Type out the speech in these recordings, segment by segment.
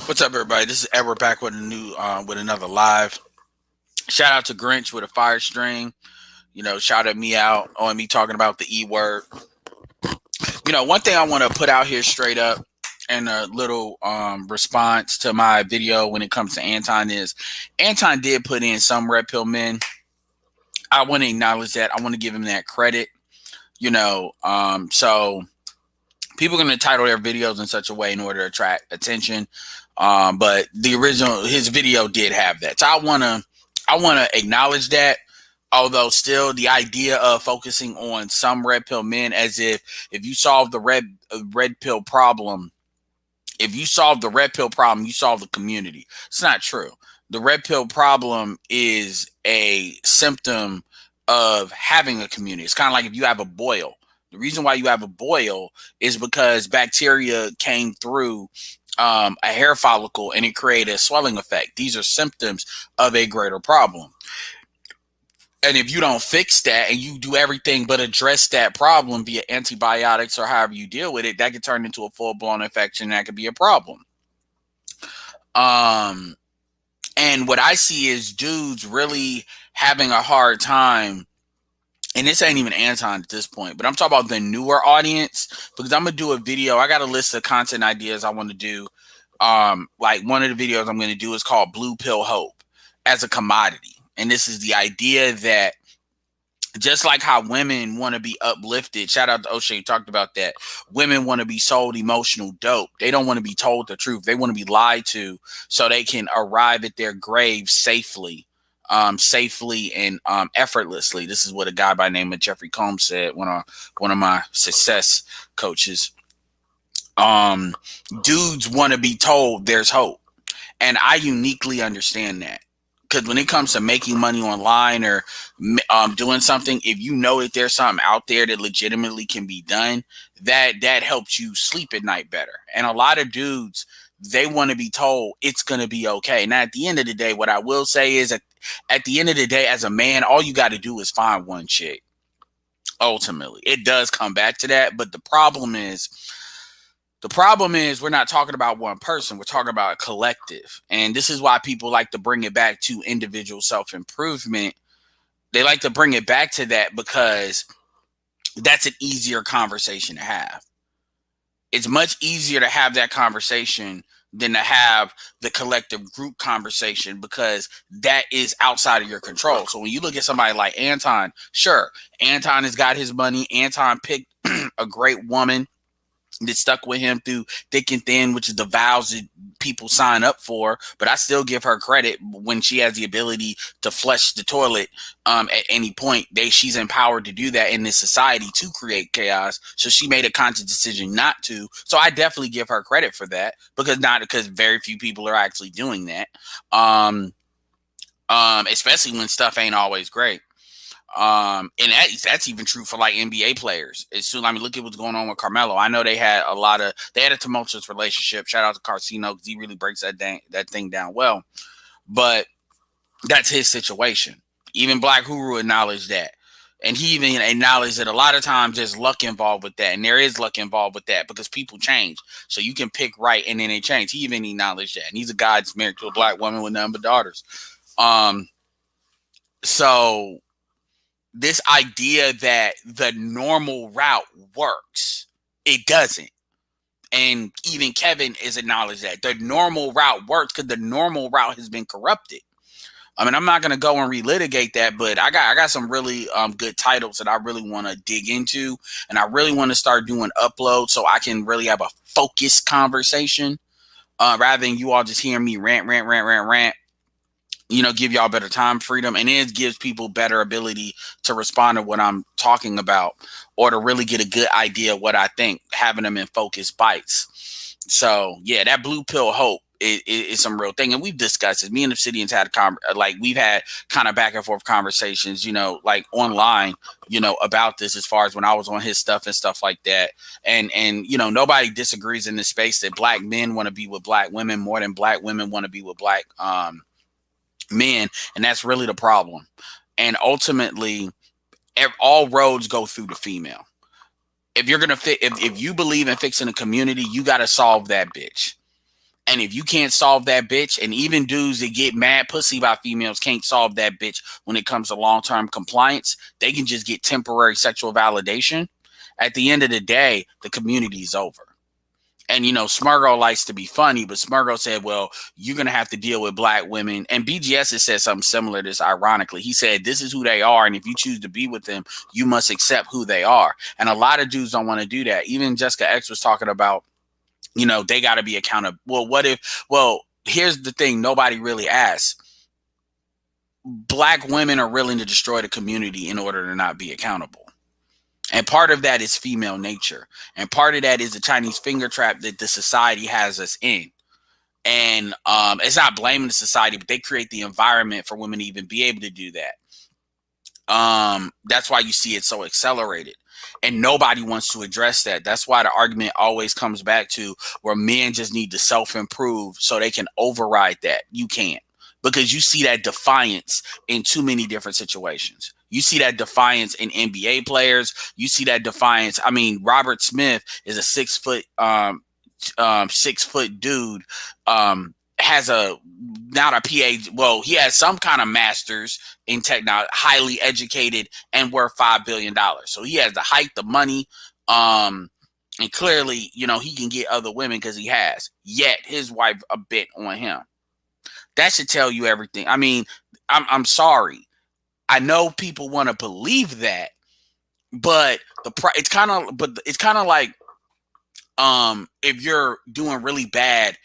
What's up, everybody? This is Edward back with a new, with another live. Shout out to Grinch with a fire stream. Shout at me out on me talking about the E word. One thing I want to put out here straight up and a little response to my video when it comes to Anton is Anton did put in some red pill men. I want to acknowledge that. I want to give him that credit. So people are going to title their videos in such a way in order to attract attention. But his video did have that. So I want to acknowledge that. Although still the idea of focusing on some red pill men as if you solve the red pill problem, if you solve the red pill problem, you solve the community. It's not true. The red pill problem is a symptom of having a community. It's kind of like if you have a boil. The reason why you have a boil is because bacteria came through a hair follicle and it created a swelling effect. These are symptoms of a greater problem. And if you don't fix that and you do everything but address that problem via antibiotics or however you deal with it, that could turn into a full-blown infection. That could be a problem. And what I see is dudes really having a hard time. And this ain't even Anton at this point, but I'm talking about the newer audience because I'm going to do a video. I got a list of content ideas I want to do. Like one of the videos I'm going to do is called Blue Pill Hope as a commodity. And this is the idea that just like how women want to be uplifted, shout out to O'Shea, talked about that. Women want to be sold emotional dope. They don't want to be told the truth. They want to be lied to so they can arrive at their grave safely and effortlessly. This is what a guy by the name of Jeffrey Combs said, one of my success coaches. Dudes want to be told there's hope. And I uniquely understand that. Because when it comes to making money online or doing something, if you know that there's something out there that legitimately can be done, that helps you sleep at night better. And a lot of dudes, they want to be told it's going to be okay. Now, at the end of the day, what I will say is at the end of the day, as a man, all you got to do is find one chick. Ultimately, it does come back to that. But the problem is we're not talking about one person. We're talking about a collective. And this is why people like to bring it back to individual self-improvement. They like to bring it back to that because that's an easier conversation to have. It's much easier to have that conversation than to have the collective group conversation because that is outside of your control. So when you look at somebody like Anton, sure, Anton has got his money. Anton picked a great woman that stuck with him through thick and thin, which is the vows that people sign up for. But I still give her credit when she has the ability to flush the toilet at any point. She's empowered to do that in this society to create chaos. So she made a conscious decision not to. So I definitely give her credit for that because very few people are actually doing that. Especially when stuff ain't always great. And that's even true for like NBA players. Look at what's going on with Carmelo. I know they had a tumultuous relationship. Shout out to Carcino because he really breaks that thing down well. But that's his situation. Even Black Huru acknowledged that. And he even acknowledged that a lot of times there's luck involved with that. And there is luck involved with that because people change. So you can pick right and then they change. He even acknowledged that. And he's a guy that's married to a Black woman with none but daughters. So this idea that the normal route works, it doesn't. And even Kevin is acknowledged that the normal route works because the normal route has been corrupted. I mean, I'm not going to go and relitigate that, but I got some really good titles that I really want to dig into. And I really want to start doing uploads so I can really have a focused conversation rather than you all just hearing me rant. Give y'all better time freedom, and it gives people better ability to respond to what I'm talking about or to really get a good idea of what I think, having them in focused bites. So yeah, that blue pill hope is some real thing. And we've discussed it. Me and Obsidian's had we've had kind of back and forth conversations, like online, about this as far as when I was on his stuff and stuff like that. And nobody disagrees in this space that Black men want to be with Black women more than Black women want to be with Black men, and that's really the problem. And ultimately, all roads go through the female. If you're gonna if you believe in fixing a community, you got to solve that bitch. And if you can't solve that bitch, and even dudes that get mad pussy by females can't solve that bitch when it comes to long-term compliance, they can just get temporary sexual validation. At the end of the day, the community's over. And, Smurgo likes to be funny, but Smurgo said, well, you're going to have to deal with black women. And BGS has said something similar to this, ironically. He said, this is who they are. And if you choose to be with them, you must accept who they are. And a lot of dudes don't want to do that. Even Jessica X was talking about, they got to be accountable. Well, here's the thing nobody really asks. Black women are willing to destroy the community in order to not be accountable. And part of that is female nature. And part of that is the Chinese finger trap that the society has us in. And it's not blaming the society, but they create the environment for women to even be able to do that. That's why you see it so accelerated. And nobody wants to address that. That's why the argument always comes back to where men just need to self-improve so they can override that. You can't. Because you see that defiance in too many different situations. You see that defiance in NBA players. You see that defiance. I mean, Robert Smith is a 6 foot, 6 foot dude. Has not a PhD. Well, he has some kind of master's in technology, highly educated, and worth $5 billion. So he has the height, the money, and clearly, he can get other women because he has. Yet his wife a bit on him. That should tell you everything. I mean, I'm sorry. I know people want to believe that, but it's kind of like if you're doing really bad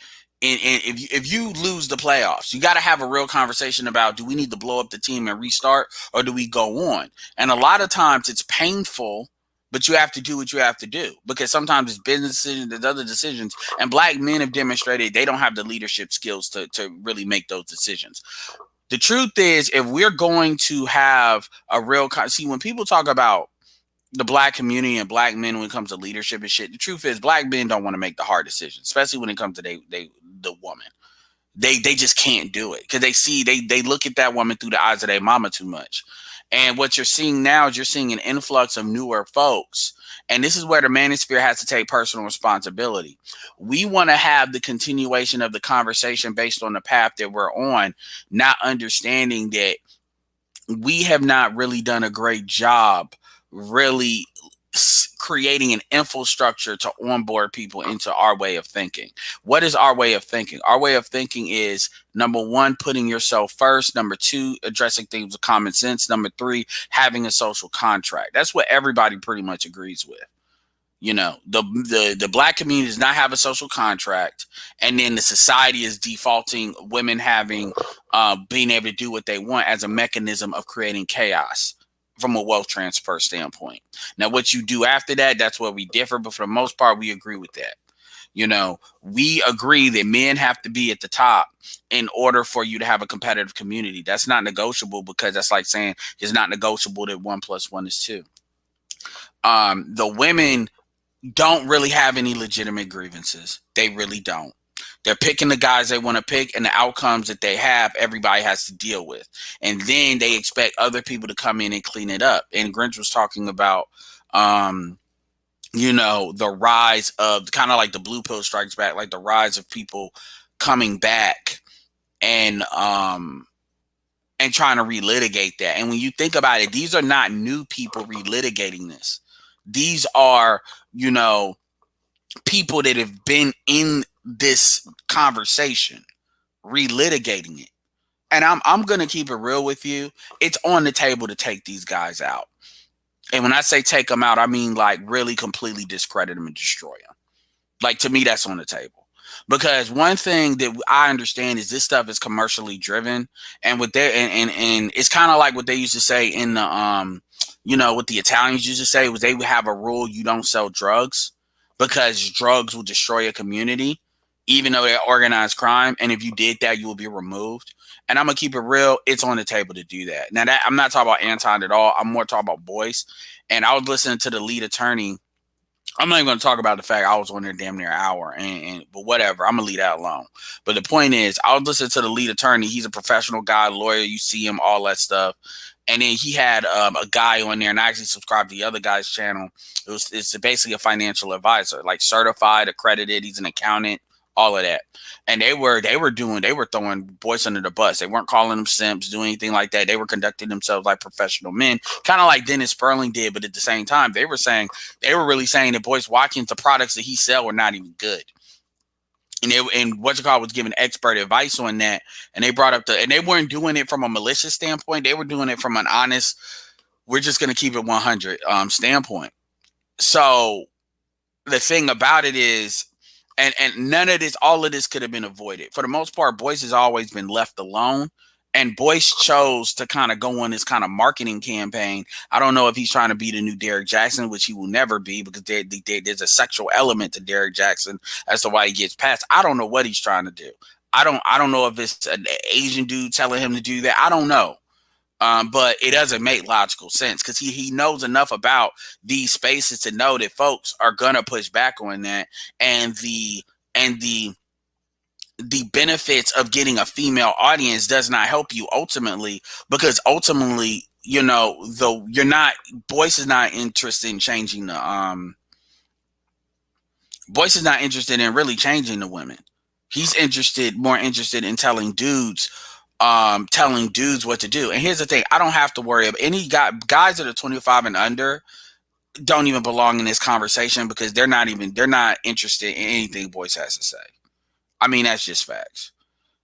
and if you lose the playoffs, you got to have a real conversation about, do we need to blow up the team and restart, or do we go on? And a lot of times it's painful, but you have to do what you have to do, because sometimes it's business decisions, there's other decisions, and black men have demonstrated they don't have the leadership skills to really make those decisions. The truth is, if we're going to have a real, see, when people talk about the black community and black men when it comes to leadership and shit, the truth is black men don't want to make the hard decisions, especially when it comes to the woman. They just can't do it because they look at that woman through the eyes of their mama too much. And what you're seeing now is you're seeing an influx of newer folks. And this is where the manosphere has to take personal responsibility. We want to have the continuation of the conversation based on the path that we're on, not understanding that we have not really done a great job really creating an infrastructure to onboard people into our way of thinking. What is our way of thinking? Our way of thinking is, number one, putting yourself first. Number two, addressing things with common sense. Number three, having a social contract. That's what everybody pretty much agrees with. The black community does not have a social contract, and then the society is defaulting women having being able to do what they want as a mechanism of creating chaos from a wealth transfer standpoint. Now, what you do after that, that's where we differ, but for the most part, we agree with that. We agree that men have to be at the top in order for you to have a competitive community. That's not negotiable, because that's like saying it's not negotiable that 1 + 1 is 2. The women don't really have any legitimate grievances. They really don't. They're picking the guys they want to pick, and the outcomes that they have, everybody has to deal with. And then they expect other people to come in and clean it up. And Grinch was talking about, the rise of kind of like the blue pill strikes back, like the rise of people coming back and trying to relitigate that. And when you think about it, these are not new people relitigating this. These are, people that have been in this conversation, relitigating it. And I'm going to keep it real with you. It's on the table to take these guys out. And when I say take them out, I mean like really completely discredit them and destroy them. Like, to me, that's on the table. Because one thing that I understand is this stuff is commercially driven, and with their and it's kind of like what they used to say in the what the Italians used to say was they would have a rule: you don't sell drugs, because drugs will destroy a community, even though they're organized crime. And if you did that, you will be removed. And I'm gonna keep it real. It's on the table to do that. Now, that I'm not talking about Anton at all. I'm more talking about Boyce. And I was listening to the lead attorney. I'm not even going to talk about the fact I was on there damn near an hour, but whatever. I'm going to leave that alone. But the point is, I was listening to the lead attorney. He's a professional guy, lawyer. You see him, all that stuff. And then he had a guy on there, and I actually subscribed to the other guy's channel. It's basically a financial advisor, like certified, accredited. He's an accountant, all of that. And they were throwing boys under the bus. They weren't calling them simps, doing anything like that. They were conducting themselves like professional men, kind of like Dennis Sperling did. But at the same time, they were really saying that Boyce Watkins, the products that he sell were not even good. And what's it called was giving expert advice on that. And they brought up and they weren't doing it from a malicious standpoint. They were doing it from an honest, we're just going to keep it 100 standpoint. So the thing about it is, and none of this, all of this could have been avoided. For the most part, Boyce has always been left alone. And Boyce chose to kind of go on this kind of marketing campaign. I don't know if he's trying to be the new Derrick Jackson, which he will never be, because there's a sexual element to Derrick Jackson as to why he gets passed. I don't know what he's trying to do. I don't know if it's an Asian dude telling him to do that. I don't know. But it doesn't make logical sense, because he knows enough about these spaces to know that folks are gonna push back on that, and the benefits of getting a female audience does not help you ultimately, because ultimately, Boyce is not interested in changing the Boyce is not interested in really changing the women. He's more interested in telling dudes what to do. And here's the thing, I don't have to worry about any guys that are 25 and under don't even belong in this conversation, because they're not interested in anything Boyce has to say. I mean, that's just facts.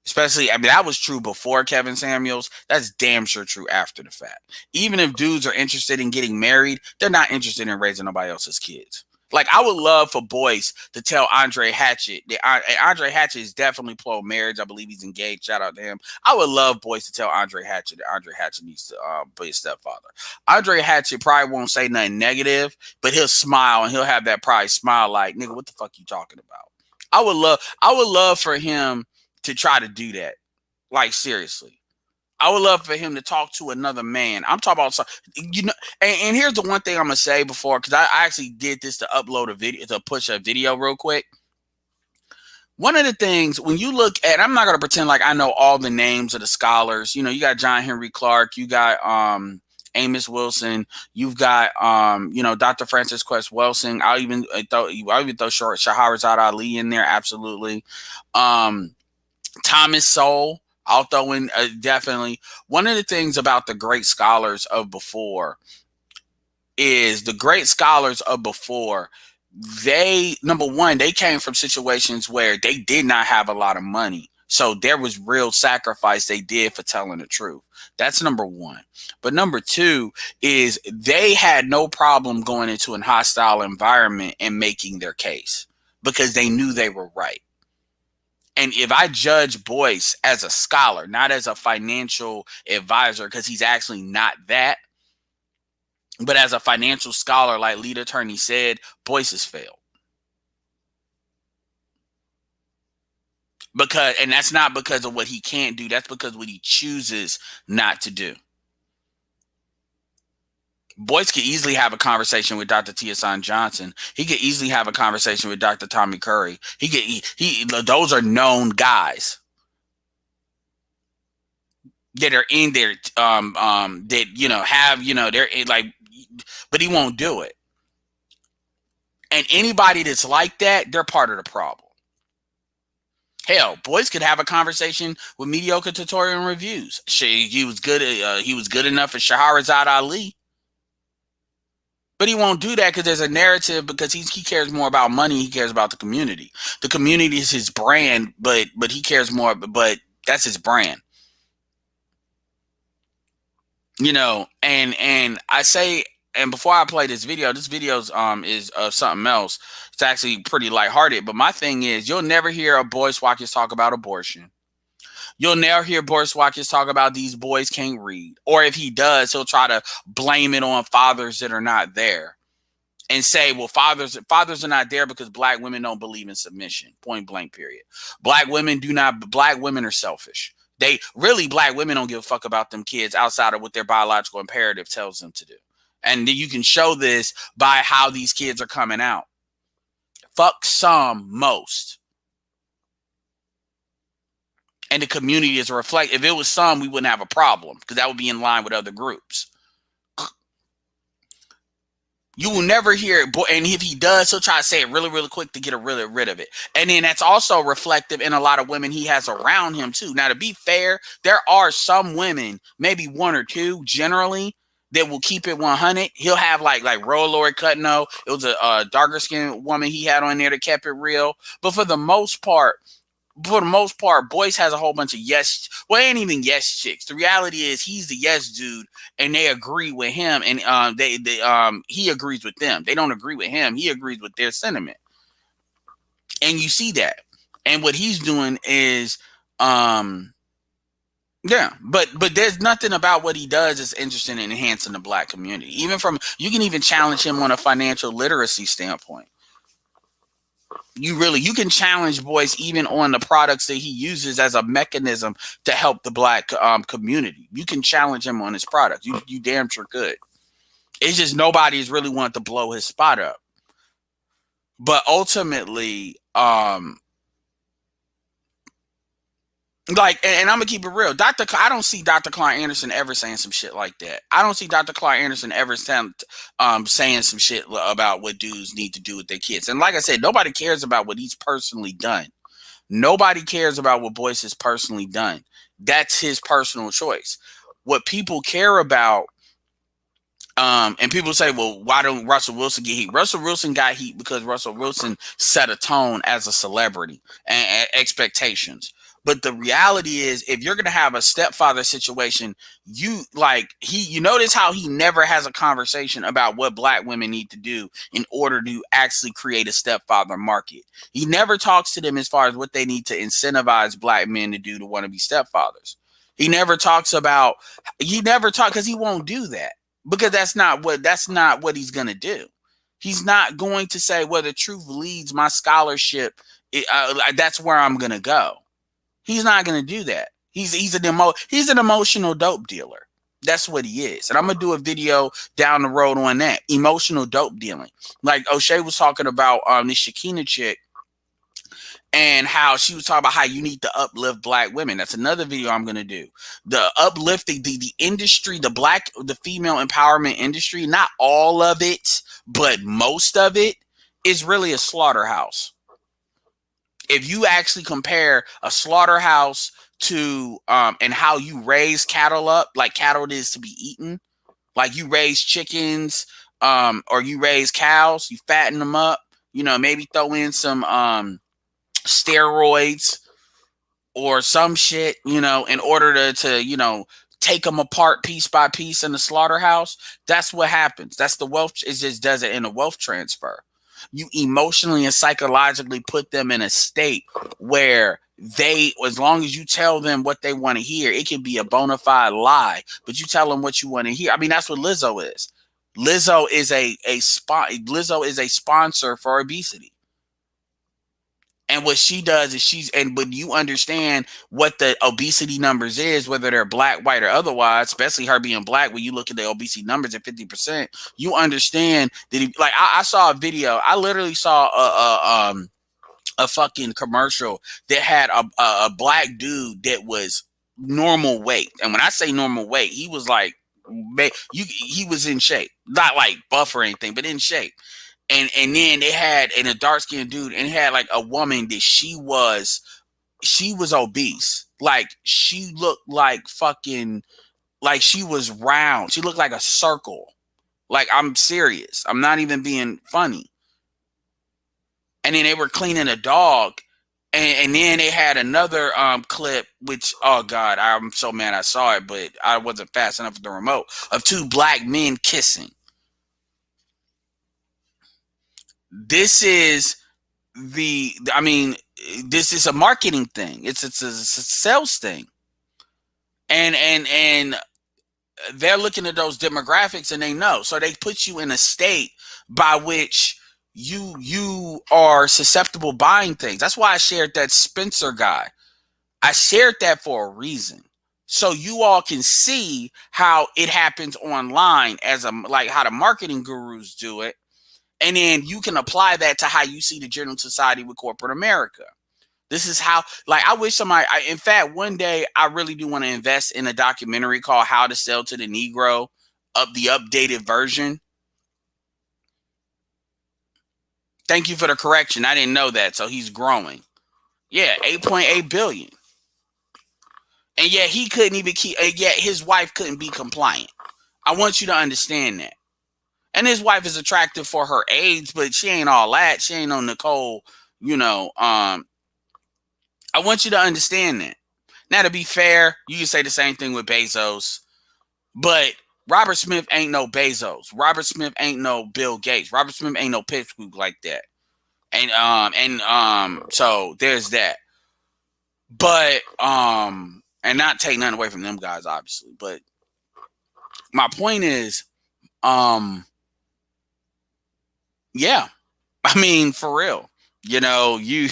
Especially, I mean, that was true before Kevin Samuels. That's damn sure true after the fact. Even if dudes are interested in getting married, they're not interested in raising nobody else's kids. Like, I would love for Boyce to tell Andre Hatchett that Andre Hatchett is definitely pro marriage. I believe he's engaged. Shout out to him. I would love Boyce to tell Andre Hatchett that Andre Hatchett needs to be his stepfather. Andre Hatchett probably won't say nothing negative, but he'll smile, and he'll have that probably smile like, nigga, what the fuck you talking about? I would love for him to try to do that. Like, seriously. I would love for him to talk to another man. I'm talking about, and here's the one thing I'm going to say before, because I actually did this to upload a video, to push a video real quick. One of the things, when you look at, I'm not going to pretend like I know all the names of the scholars. You got John Henry Clark, you got Amos Wilson, you've got Dr. Francis Quest Wilson. I'll even throw Shahrazad Ali in there, absolutely. Thomas Sowell, I'll throw in definitely. One of the things about the great scholars of before is number one, they came from situations where they did not have a lot of money. So there was real sacrifice they did for telling the truth. That's number one. But number two is they had no problem going into a hostile environment and making their case, because they knew they were right. And if I judge Boyce as a scholar, not as a financial advisor, because he's actually not that, but as a financial scholar, like lead attorney said, Boyce has failed. And that's not because of what he can't do. That's because of what he chooses not to do. Boyce could easily have a conversation with Dr. Tiasan Johnson. He could easily have a conversation with Dr. Tommy Curry. Those are known guys that are in there, they're like, but he won't do it. And anybody that's like that, they're part of the problem. Hell, Boyce could have a conversation with mediocre tutorial reviews. He was good enough for Shahrazad Ali. But he won't do that because there's a narrative, because he cares more about money. He cares about the community. The community is his brand, but he cares more, but that's his brand. And I say, and before I play this video is of something else. It's actually pretty lighthearted, but my thing is, you'll never hear a Boyce Watkins talk about abortion. You'll never hear Boyce Watkins talk about these boys can't read. Or if he does, he'll try to blame it on fathers that are not there and say, well, fathers are not there because black women don't believe in submission. Point blank, period. Black women are selfish. Black women don't give a fuck about them kids outside of what their biological imperative tells them to do. And you can show this by how these kids are coming out. Fuck some, most. And the community is a reflect. If it was some, we wouldn't have a problem, because that would be in line with other groups. You will never hear it, and if he does, he'll try to say it really, really quick to get rid of it. And then that's also reflective in a lot of women he has around him too. Now, to be fair, there are some women, maybe one or two, generally, that will keep it 100. He'll have like Lori Cutno. It was a darker skinned woman he had on there that kept it real. But for the most part, Boyce has a whole bunch of yes. Well, ain't even yes chicks. The reality is he's the yes dude, and they agree with him, and he agrees with them. They don't agree with him. He agrees with their sentiment, and you see that. And what he's doing is, yeah, but there's nothing about what he does that's interesting in enhancing the black community. You can even challenge him on a financial literacy standpoint. You can challenge Boyce even on the products that he uses as a mechanism to help the black community. You can challenge him on his products. You damn sure could. It's just nobody's really wanted to blow his spot up. But ultimately, and I'm gonna keep it real. I don't see Dr. Clark Anderson ever saying some shit like that. I don't see Dr. Clark Anderson ever saying some shit about what dudes need to do with their kids. And like I said, nobody cares about what he's personally done. Nobody cares about what Boyce has personally done. That's his personal choice. What people care about, and people say, well, why don't Russell Wilson get heat? Russell Wilson got heat because Russell Wilson set a tone as a celebrity and expectations. But the reality is, if you're going to have a stepfather situation, you notice how he never has a conversation about what black women need to do in order to actually create a stepfather market. He never talks to them as far as what they need to incentivize black men to do to want to be stepfathers. He never talks because he won't do that, because that's not what he's going to do. He's not going to say, well, the truth leads my scholarship. That's where I'm going to go. He's not going to do that. He's an emotional dope dealer. That's what he is. And I'm going to do a video down the road on that. Emotional dope dealing. Like O'Shea was talking about this Shakina chick and how she was talking about how you need to uplift black women. That's another video I'm going to do. The uplifting, the industry, the female empowerment industry, not all of it, but most of it is really a slaughterhouse. If you actually compare a slaughterhouse to and how you raise cattle up, like cattle is to be eaten, like you raise chickens or you raise cows, you fatten them up, maybe throw in some steroids or some shit, in order to take them apart piece by piece in the slaughterhouse. That's what happens. That's the wealth. It just does it in a wealth transfer. You emotionally and psychologically put them in a state where as long as you tell them what they want to hear, it can be a bona fide lie, but you tell them what you want to hear. I mean, that's what Lizzo is. Lizzo is a sponsor for obesity. And what she does is when you understand what the obesity numbers is, whether they're black, white, or otherwise, especially her being black, when you look at the obesity numbers at 50%, you understand that I saw a video. I literally saw a fucking commercial that had a black dude that was normal weight. And when I say normal weight, he was like, he was in shape, not like buff or anything, but in shape. And then they had a dark skinned dude, and had like a woman that she was obese. Like she looked like fucking, like she was round. She looked like a circle. Like, I'm serious. I'm not even being funny. And then they were cleaning a dog. And then they had another clip, which, oh God, I'm so mad I saw it, but I wasn't fast enough with the remote, of two black men kissing. This is this is a marketing thing. It's a sales thing. And they're looking at those demographics and they know. So they put you in a state by which you are susceptible buying things. That's why I shared that Spencer guy. I shared that for a reason. So you all can see how it happens online like how the marketing gurus do it. And then you can apply that to how you see the general society with corporate America. This is how, I wish in fact, one day I really do want to invest in a documentary called How to Sell to the Negro, the updated version. Thank you for the correction. I didn't know that. So he's growing. Yeah, 8.8 billion. And yet he couldn't even keep, yet his wife couldn't be compliant. I want you to understand that. And his wife is attractive for her age, but she ain't all that. She ain't no Nicole, you know. I want you to understand that. Now, to be fair, you can say the same thing with Bezos, but Robert Smith ain't no Bezos. Robert Smith ain't no Bill Gates. Robert Smith ain't no pipsqueak like that. So there's that. But and not take nothing away from them guys, obviously. But my point is, yeah, I mean, for real. You know, you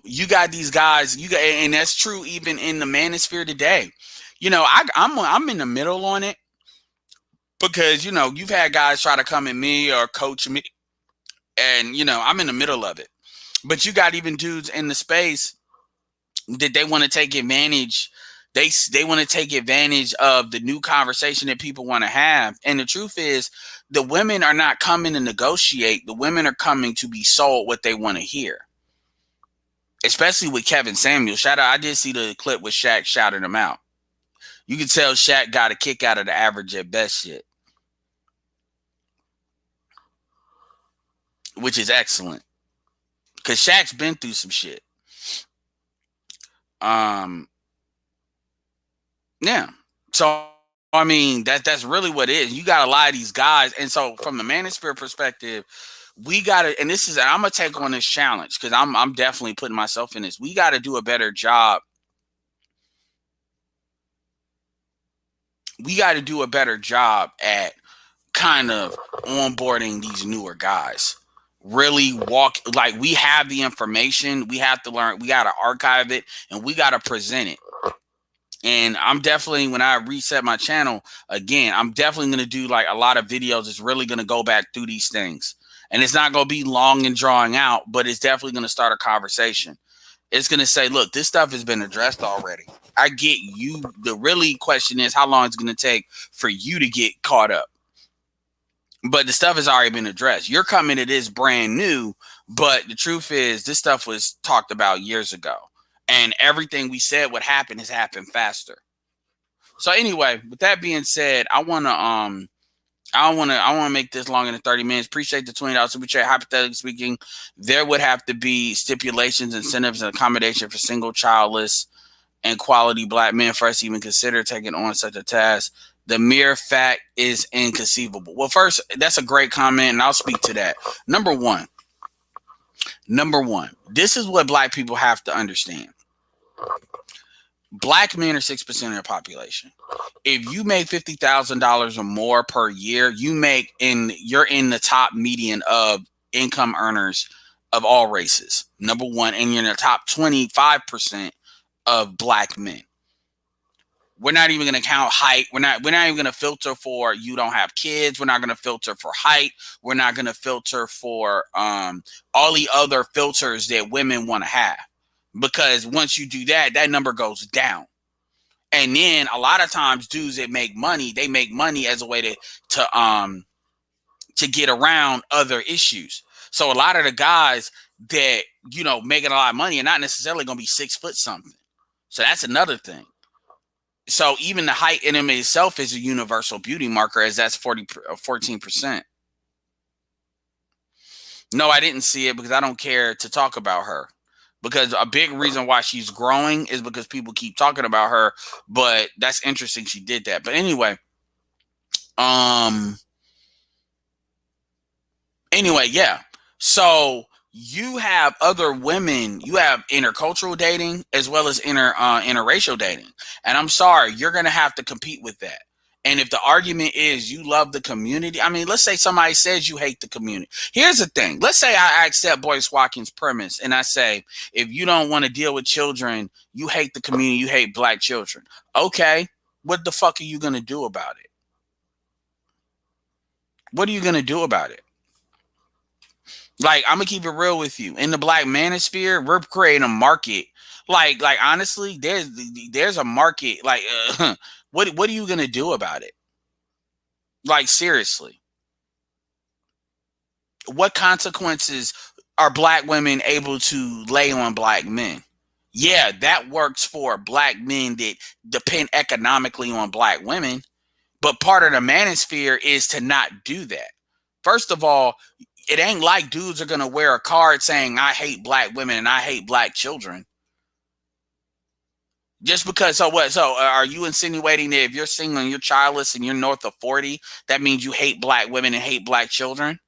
you got these guys, you got, and that's true even in the manosphere today. You know, I'm in the middle on it because, you know, you've had guys try to come at me or coach me, and, you know, I'm in the middle of it. But you got even dudes in the space that they want to take advantage. They want to take advantage of the new conversation that people want to have. And the truth is, the women are not coming to negotiate. The women are coming to be sold what they want to hear. Especially with Kevin Samuel. Shout out, I did see the clip with Shaq shouting him out. You can tell Shaq got a kick out of the average at best shit, which is excellent. Because Shaq's been through some shit. Yeah. So I mean, that's really what it is. You got a lot of these guys, and so from the manosphere perspective, we got to. And this is, I'm gonna take on this challenge because I'm definitely putting myself in this. We got to do a better job. We got to do a better job at kind of onboarding these newer guys. Really walk, like, we have the information. We have to learn. We got to archive it, and we got to present it. And I'm definitely, when I reset my channel again, I'm definitely going to do like a lot of videos. It's really going to go back through these things. And it's not going to be long and drawing out, but it's definitely going to start a conversation. It's going to say, look, this stuff has been addressed already. I get you. The really question is how long it's going to take for you to get caught up. But the stuff has already been addressed. You're coming to this brand new, but the truth is this stuff was talked about years ago. And everything we said would happen has happened faster. So anyway, with that being said, I wanna make this longer than 30 minutes. Appreciate the $20 super chat. Hypothetically speaking, there would have to be stipulations, incentives, and accommodation for single, childless, and quality black men for us to even consider taking on such a task. The mere fact is inconceivable. Well, first, that's a great comment, and I'll speak to that. Number one, this is what black people have to understand. Black men are 6% of the population. If you make $50,000 or more per year, you're in the top median of income earners of all races. Number one, and you're in the top 25% of black men. We're not even going to count height. We're not even going to filter for you don't have kids. We're not going to filter for height. We're not going to filter for all the other filters that women want to have. Because once you do that, that number goes down. And then a lot of times dudes that make money, they make money as a way to get around other issues. So a lot of the guys that, you know, making a lot of money are not necessarily going to be 6 foot something. So that's another thing. So even the height in itself is a universal beauty marker, as that's 14%. No, I didn't see it because I don't care to talk about her. Because a big reason why she's growing is because people keep talking about her. But that's interesting she did that. But anyway, yeah. So you have other women, you have intercultural dating as well as interracial dating. And I'm sorry, you're going to have to compete with that. And if the argument is you love the community, I mean, let's say somebody says you hate the community. Here's the thing. Let's say I accept Boyce Watkins' premise and I say, if you don't want to deal with children, you hate the community, you hate black children. Okay, what the fuck are you going to do about it? What are you going to do about it? Like, I'm gonna keep it real with you. In the black manosphere, we're creating a market. Like honestly, there's a market. Like, what are you gonna do about it? Like, seriously, What consequences are black women able to lay on black men? Yeah, that works for black men that depend economically on black women. But part of the manosphere is to not do that. First of all, it ain't like dudes are going to wear a card saying, I hate black women and I hate black children. Just because, so what? So are you insinuating that if you're single and you're childless and you're north of 40, that means you hate black women and hate black children?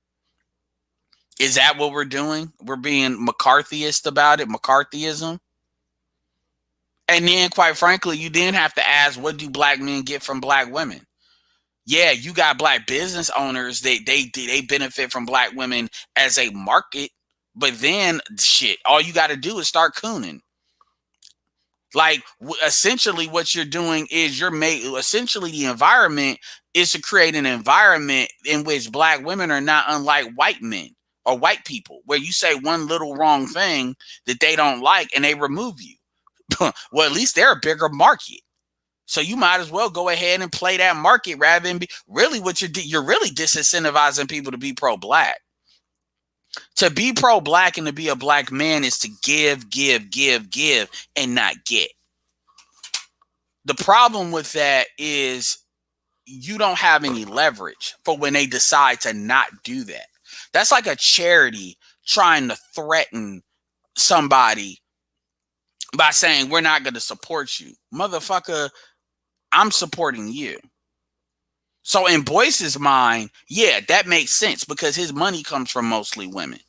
Is that what we're doing? We're being McCarthyist about it, McCarthyism. And then, quite frankly, you then have to ask, what do black men get from black women? Yeah, you got black business owners. They benefit from black women as a market, but then shit, all you got to do is start cooning. Like essentially, what you're doing is essentially the environment is to create an environment in which black women are not unlike white men or white people, where you say one little wrong thing that they don't like and they remove you. Well, at least they're a bigger market. So you might as well go ahead and play that market rather than be really what you're really disincentivizing people to be pro-black. To be pro-black and to be a black man is to give, and not get. The problem with that is you don't have any leverage for when they decide to not do that. That's like a charity trying to threaten somebody by saying, we're not going to support you. Motherfucker, I'm supporting you. So in Boyce's mind, yeah, that makes sense because his money comes from mostly women.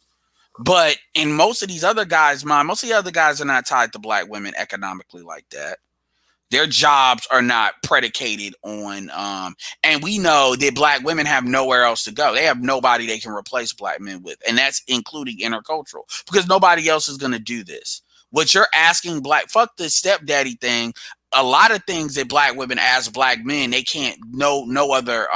But in most of these other guys' mind, most of the other guys are not tied to black women economically like that. Their jobs are not predicated on, and we know that black women have nowhere else to go. They have nobody they can replace black men with, and that's including intercultural, because nobody else is going to do this. What you're asking fuck the stepdaddy thing. A lot of things that black women ask black men, they can't, no other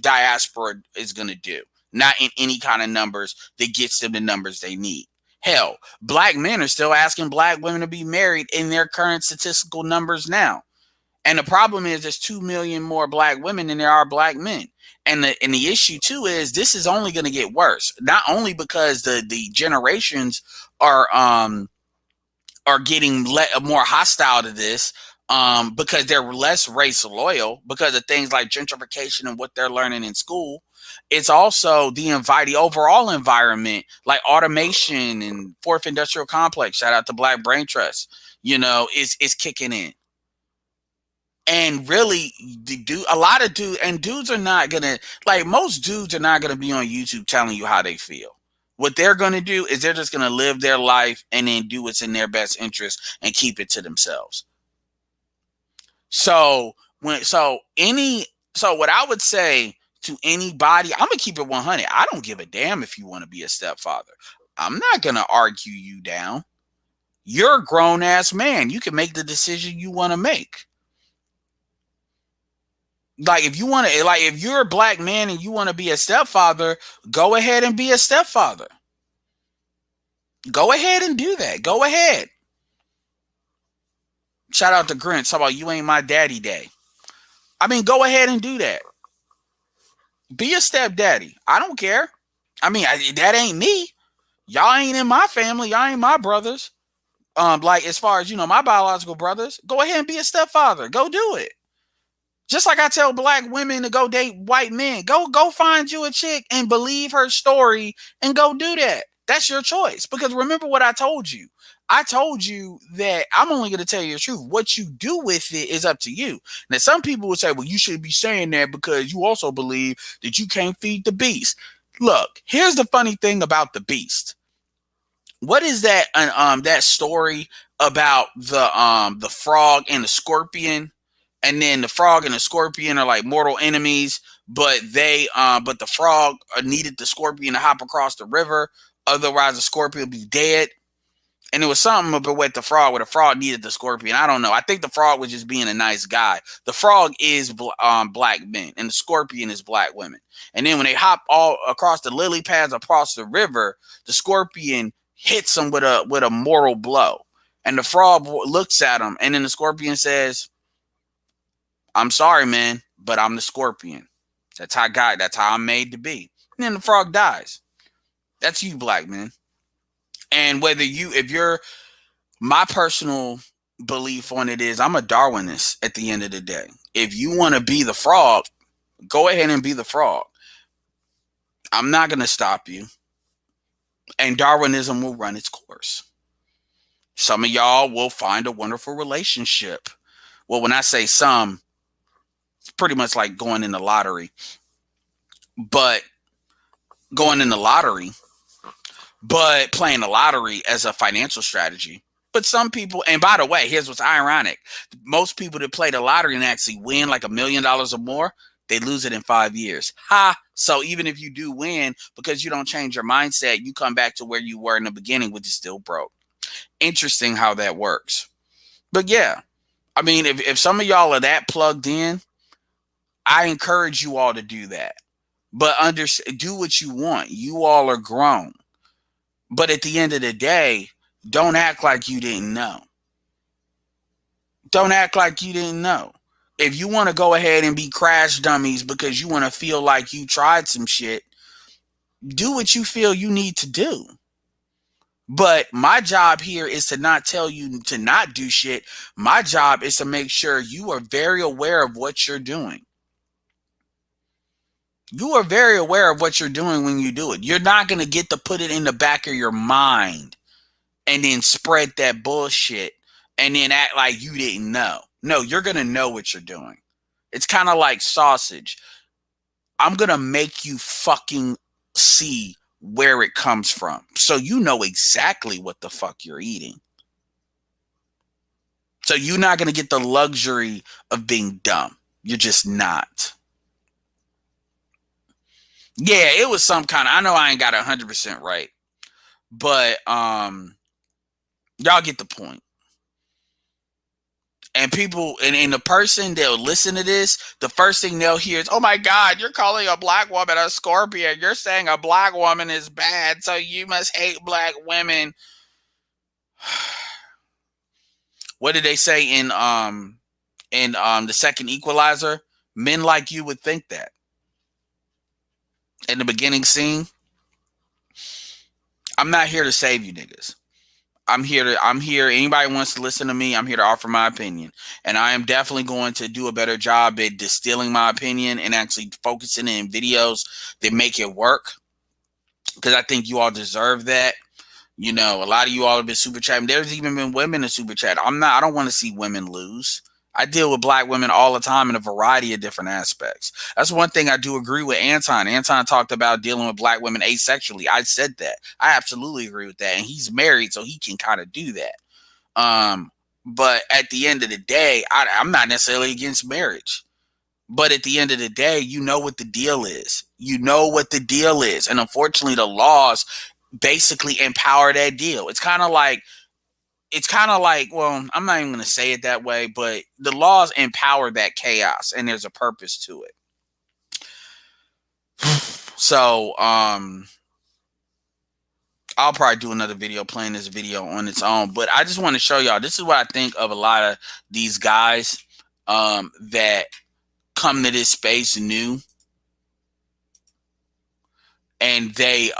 diaspora is going to do. Not in any kind of numbers that gets them the numbers they need. Hell, black men are still asking black women to be married in their current statistical numbers now. And the problem is there's 2 million more black women than there are black men. And the issue too is this is only going to get worse. Not only because the generations are getting more hostile to this, because they're less race loyal because of things like gentrification and what they're learning in school. It's also the overall environment, like automation and fourth industrial complex. Shout out to Black Brain Trust. Is kicking in. And really, dudes are not gonna, like, most dudes are not gonna be on YouTube telling you how they feel. What they're gonna do is they're just gonna live their life and then do what's in their best interest and keep it to themselves. So what I would say to anybody, I'm gonna keep it 100. I don't give a damn if you want to be a stepfather. I'm not gonna argue you down. You're a grown ass man. You can make the decision you want to make. Like if you're a black man and you want to be a stepfather, go ahead and be a stepfather. Go ahead and do that. Go ahead. Shout out to Grant. Talk about you ain't my daddy day. I mean, go ahead and do that. Be a stepdaddy. I don't care. I mean, that ain't me. Y'all ain't in my family. Y'all ain't my brothers. Like as far as my biological brothers, go ahead and be a stepfather. Go do it. Just like I tell black women to go date white men. Go find you a chick and believe her story and go do that. That's your choice. Because remember what I told you. I told you that I'm only going to tell you the truth. What you do with it is up to you. Now, some people will say, well, you should be saying that because you also believe that you can't feed the beast. Look, here's the funny thing about the beast. What is that that story about the frog and the scorpion? And then the frog and the scorpion are like mortal enemies, but the frog needed the scorpion to hop across the river, otherwise the scorpion would be dead. And it was something about with the frog, where the frog needed the scorpion. I don't know. I think the frog was just being a nice guy. The frog is black men, and the scorpion is black women. And then when they hop all across the lily pads across the river, the scorpion hits them with a mortal blow. And the frog looks at him, and then the scorpion says, I'm sorry, man, but I'm the scorpion. That's how I'm made to be. And then the frog dies. That's you, black men. And if you're, my personal belief on it is I'm a Darwinist at the end of the day. If you want to be the frog, go ahead and be the frog. I'm not going to stop you. And Darwinism will run its course. Some of y'all will find a wonderful relationship. Well, when I say some, it's pretty much like going in the lottery. But going in the lottery, but playing the lottery as a financial strategy. But some people, and by the way, here's what's ironic. Most people that play the lottery and actually win like $1 million or more, they lose it in 5 years. Ha! So even if you do win, because you don't change your mindset, you come back to where you were in the beginning, which is still broke. Interesting how that works. But yeah, I mean, if some of y'all are that plugged in, I encourage you all to do that. But do what you want. You all are grown. But at the end of the day, don't act like you didn't know. Don't act like you didn't know. If you want to go ahead and be crash dummies because you want to feel like you tried some shit, do what you feel you need to do. But my job here is to not tell you to not do shit. My job is to make sure you are very aware of what you're doing. You are very aware of what you're doing when you do it. You're not going to get to put it in the back of your mind and then spread that bullshit and then act like you didn't know. No, you're going to know what you're doing. It's kind of like sausage. I'm going to make you fucking see where it comes from. So you know exactly what the fuck you're eating. So you're not going to get the luxury of being dumb. You're just not. Yeah, it was some kind of, I know I ain't got 100% right. But y'all get the point. And people, and the person that'll listen to this, the first thing they'll hear is, oh my God, you're calling a black woman a scorpion. You're saying a black woman is bad, so you must hate black women. What did they say in the second Equalizer? Men like you would think that. In the beginning scene, I'm not here to save you niggas. I'm here. Anybody wants to listen to me, I'm here to offer my opinion. And I am definitely going to do a better job at distilling my opinion and actually focusing in videos that make it work. Because I think you all deserve that. You know, a lot of you all have been super chatting. There's even been women in super chat. I don't want to see women lose. I deal with black women all the time in a variety of different aspects. That's one thing I do agree with Anton. Anton talked about dealing with black women asexually. I said that. I absolutely agree with that. And he's married, so he can kind of do that. But at the end of the day, I'm not necessarily against marriage. But at the end of the day, you know what the deal is. You know what the deal is. And unfortunately, the laws basically empower that deal. It's kind of like, well, I'm not even going to say it that way, but the laws empower that chaos and there's a purpose to it. So, I'll probably do another video playing this video on its own, but I just want to show y'all, this is what I think of a lot of these guys, that come to this space new, and they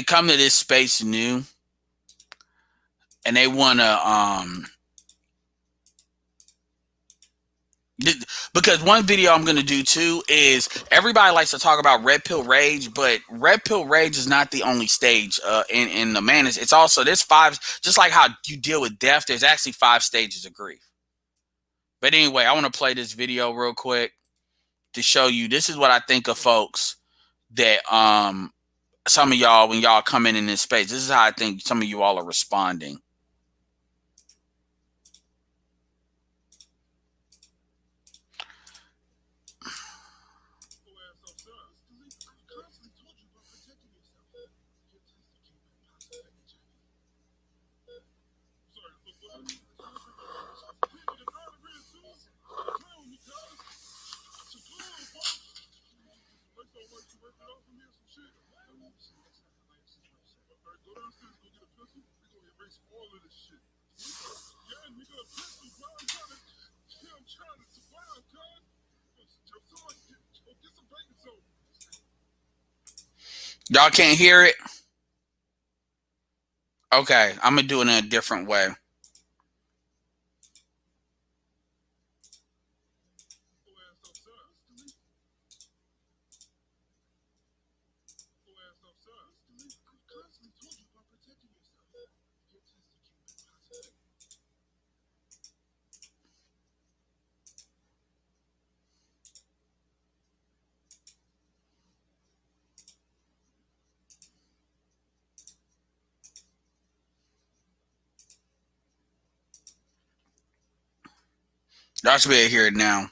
come to this space new and they want to because one video I'm going to do too is, everybody likes to talk about red pill rage, but red pill rage is not the only stage in the madness. It's also, there's 5, just like how you deal with death, there's actually 5 stages of grief. But anyway, I want to play this video real quick to show you, this is what I think of folks that some of y'all, when y'all come in this space, this is how I think some of you all are responding. Y'all can't hear it? Okay, I'm gonna do it in a different way. Y'all should be able to hear it now.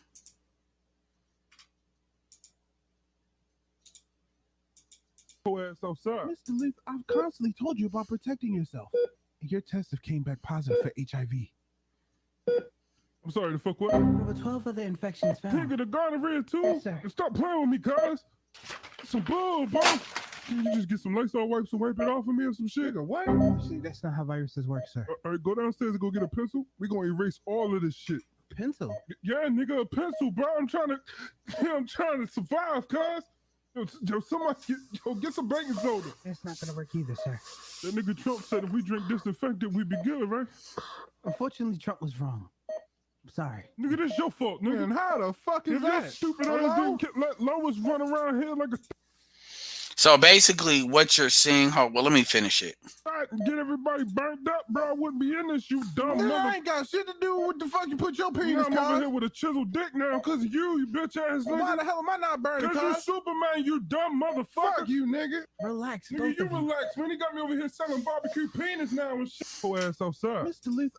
Mr. Leaf, I've constantly told you about protecting yourself. Your tests have came back positive for HIV. I'm sorry, the fuck what? There were 12 other infections found. Nigga, the gonorrhea too? Yes, sir. And stop playing with me, cuz. Some bull, bro. Can you just get some Lysol wipes and wipe it off of me or some shit? Nigga, what? See, that's not how viruses work, sir. All right, go downstairs and go get a pencil. We gonna erase all of this shit. Pencil? Yeah, nigga, a pencil, bro. I'm trying to survive, cuz. Yo, somebody get some baking soda. That's not gonna work either, sir. That nigga Trump said if we drink disinfectant, we'd be good, right? Unfortunately, Trump was wrong. I'm sorry. Nigga, this your fault, nigga. And how the fuck is that? Stupid ass didn't let Lois run around here like a... So basically, what you're seeing, well, let me finish it. Get everybody burnt up, bro. I wouldn't be in this, you dumb mother. I ain't got shit to do with what the fuck you put your penis, I'm over here with a chiseled dick now because of you bitch ass nigga. Why the hell am I not burning, because you Superman, you dumb motherfucker. Fuck you, nigga. Relax, nigga, you relax, man. He got me over here selling barbecue penis now and shit. Whole ass outside. Mr. Leaf,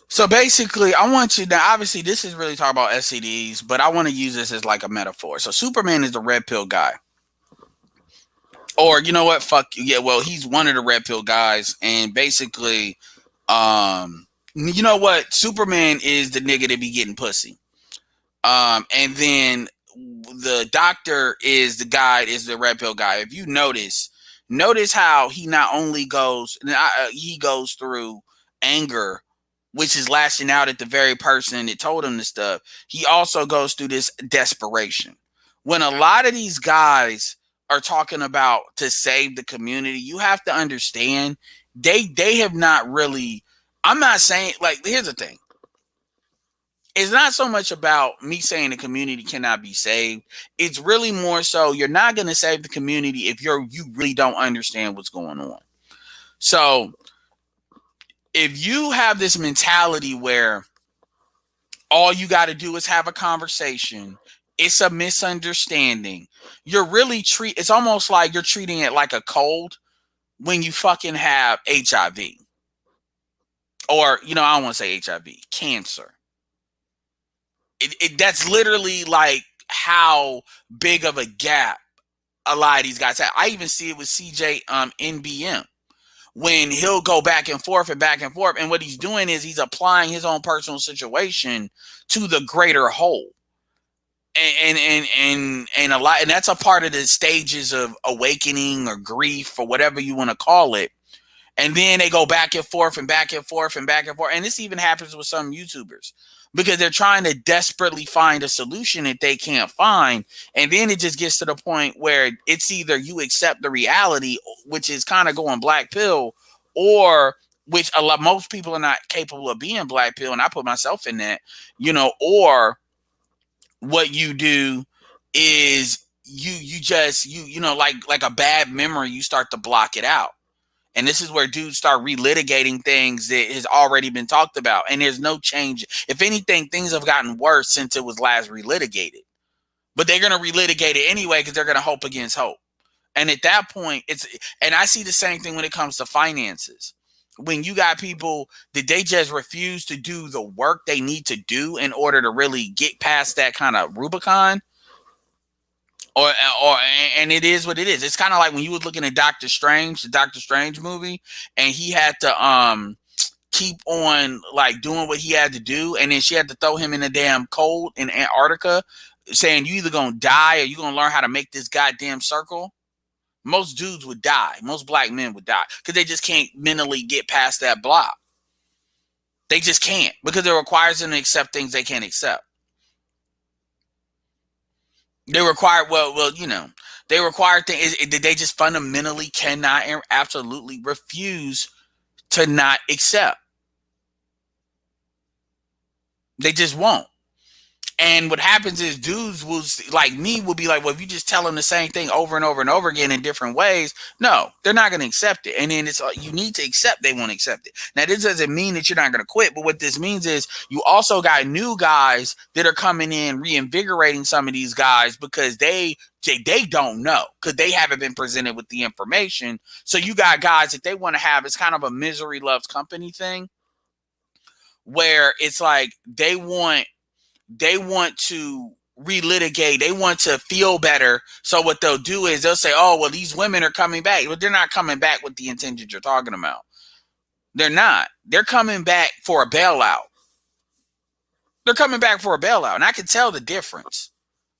So basically, I want you to, obviously, this is really talking about STDs, but I want to use this as like a metaphor. So Superman is the red pill guy. Or, you know what? Fuck you. Yeah, well, he's one of the red pill guys. And basically, you know what? Superman is the nigga that be getting pussy. And then the doctor is the red pill guy. If you notice how he not only goes, he goes through anger, which is lashing out at the very person that told him this stuff. He also goes through this desperation. When a lot of these guys are talking about to save the community, you have to understand they have not really, I'm not saying, like, here's the thing. It's not so much about me saying the community cannot be saved. It's really more so you're not going to save the community if you really don't understand what's going on. So if you have this mentality where all you got to do is have a conversation, it's a misunderstanding. You're really it's almost like you're treating it like a cold when you fucking have HIV. Or, you know, I don't want to say HIV, cancer. That's literally like how big of a gap a lot of these guys have. I even see it with CJ NBM. When he'll go back and forth, and what he's doing is he's applying his own personal situation to the greater whole. And a lot, and that's a part of the stages of awakening or grief or whatever you want to call it. And then they go back and forth and back and forth and back and forth. And this even happens with some YouTubers because they're trying to desperately find a solution that they can't find. And then it just gets to the point where it's either you accept the reality, which is kind of going black pill, or which most people are not capable of being black pill. And I put myself in that, you know, or what you do is you know, like a bad memory, you start to block it out. And this is where dudes start relitigating things that has already been talked about. And there's no change. If anything, things have gotten worse since it was last relitigated. But they're going to relitigate it anyway because they're going to hope against hope. And at that point, and I see the same thing when it comes to finances. When you got people that they just refuse to do the work they need to do in order to really get past that kind of Rubicon. And it is what it is. It's kind of like when you was looking at Doctor Strange, the Doctor Strange movie, and he had to keep on like doing what he had to do, and then she had to throw him in the damn cold in Antarctica, saying you either gonna die or you gonna learn how to make this goddamn circle. Most dudes would die. Most black men would die because they just can't mentally get past that block. They just can't, because it requires them to accept things they can't accept. They require, they require things that they just fundamentally cannot and absolutely refuse to not accept. They just won't. And what happens is dudes will, like me, will be like, well, if you just tell them the same thing over and over and over again in different ways, no, they're not going to accept it. And then it's you need to accept, they won't accept it. Now, this doesn't mean that you're not going to quit, but what this means is you also got new guys that are coming in, reinvigorating some of these guys because they don't know, because they haven't been presented with the information. So you got guys that they want to have, it's kind of a misery loves company thing, where it's like they want to relitigate. They want to feel better. So what they'll do is they'll say, oh, well, these women are coming back. But they're not coming back with the intention you're talking about. They're not. They're coming back for a bailout. They're coming back for a bailout. And I can tell the difference.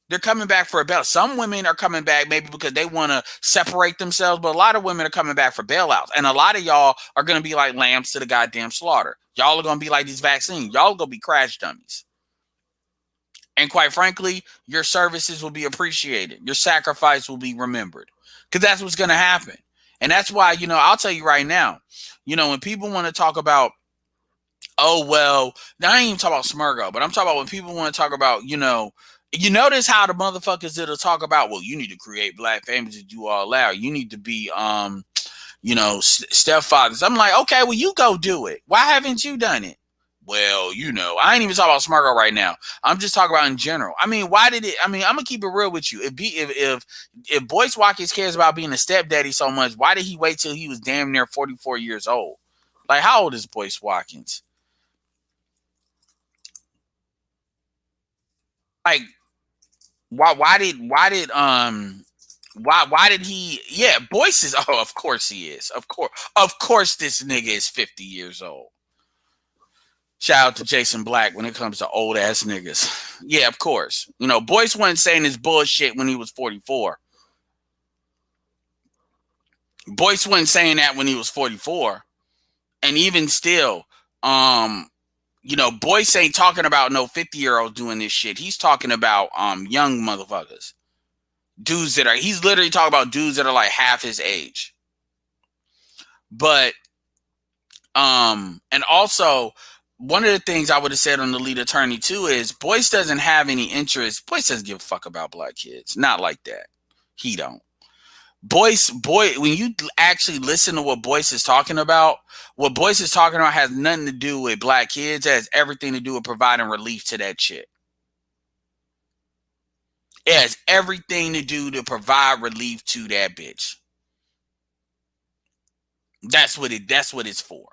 They're coming back for a bailout. Some women are coming back maybe because they want to separate themselves, but a lot of women are coming back for bailouts. And a lot of y'all are going to be like lambs to the goddamn slaughter. Y'all are going to be like these vaccines. Y'all are going to be crash dummies. And quite frankly, your services will be appreciated. Your sacrifice will be remembered, because that's what's going to happen. And that's why, I'll tell you right now, when people want to talk about, oh, well, now I ain't even talking about Smurgo, but I'm talking about when people want to talk about, you notice how the motherfuckers that'll talk about, well, you need to create black families to do all that. You need to be, stepfathers. I'm like, okay, well, you go do it. Why haven't you done it? Well, I ain't even talking about Smurgo right now. I'm just talking about in general. I mean, I'm going to keep it real with you. If Boyce Watkins cares about being a stepdaddy so much, why did he wait till he was damn near 44 years old? Like, how old is Boyce Watkins? Like, why did he, yeah, Boyce is, oh, of course he is. Of course this nigga is 50 years old. Shout out to Jason Black when it comes to old ass niggas. Yeah, of course. Boyce wasn't saying this bullshit when he was 44. Boyce wasn't saying that when he was 44. And even still, Boyce ain't talking about no 50-year-olds doing this shit. He's talking about young motherfuckers. Dudes he's literally talking about dudes that are like half his age. But and also, one of the things I would have said on the lead attorney too is Boyce doesn't have any interest. Boyce doesn't give a fuck about black kids. Not like that. He don't. Boyce, when you actually listen to what Boyce is talking about, what Boyce is talking about has nothing to do with black kids. It has everything to do with providing relief to that shit. It has everything to do to provide relief to that bitch. That's what it's for.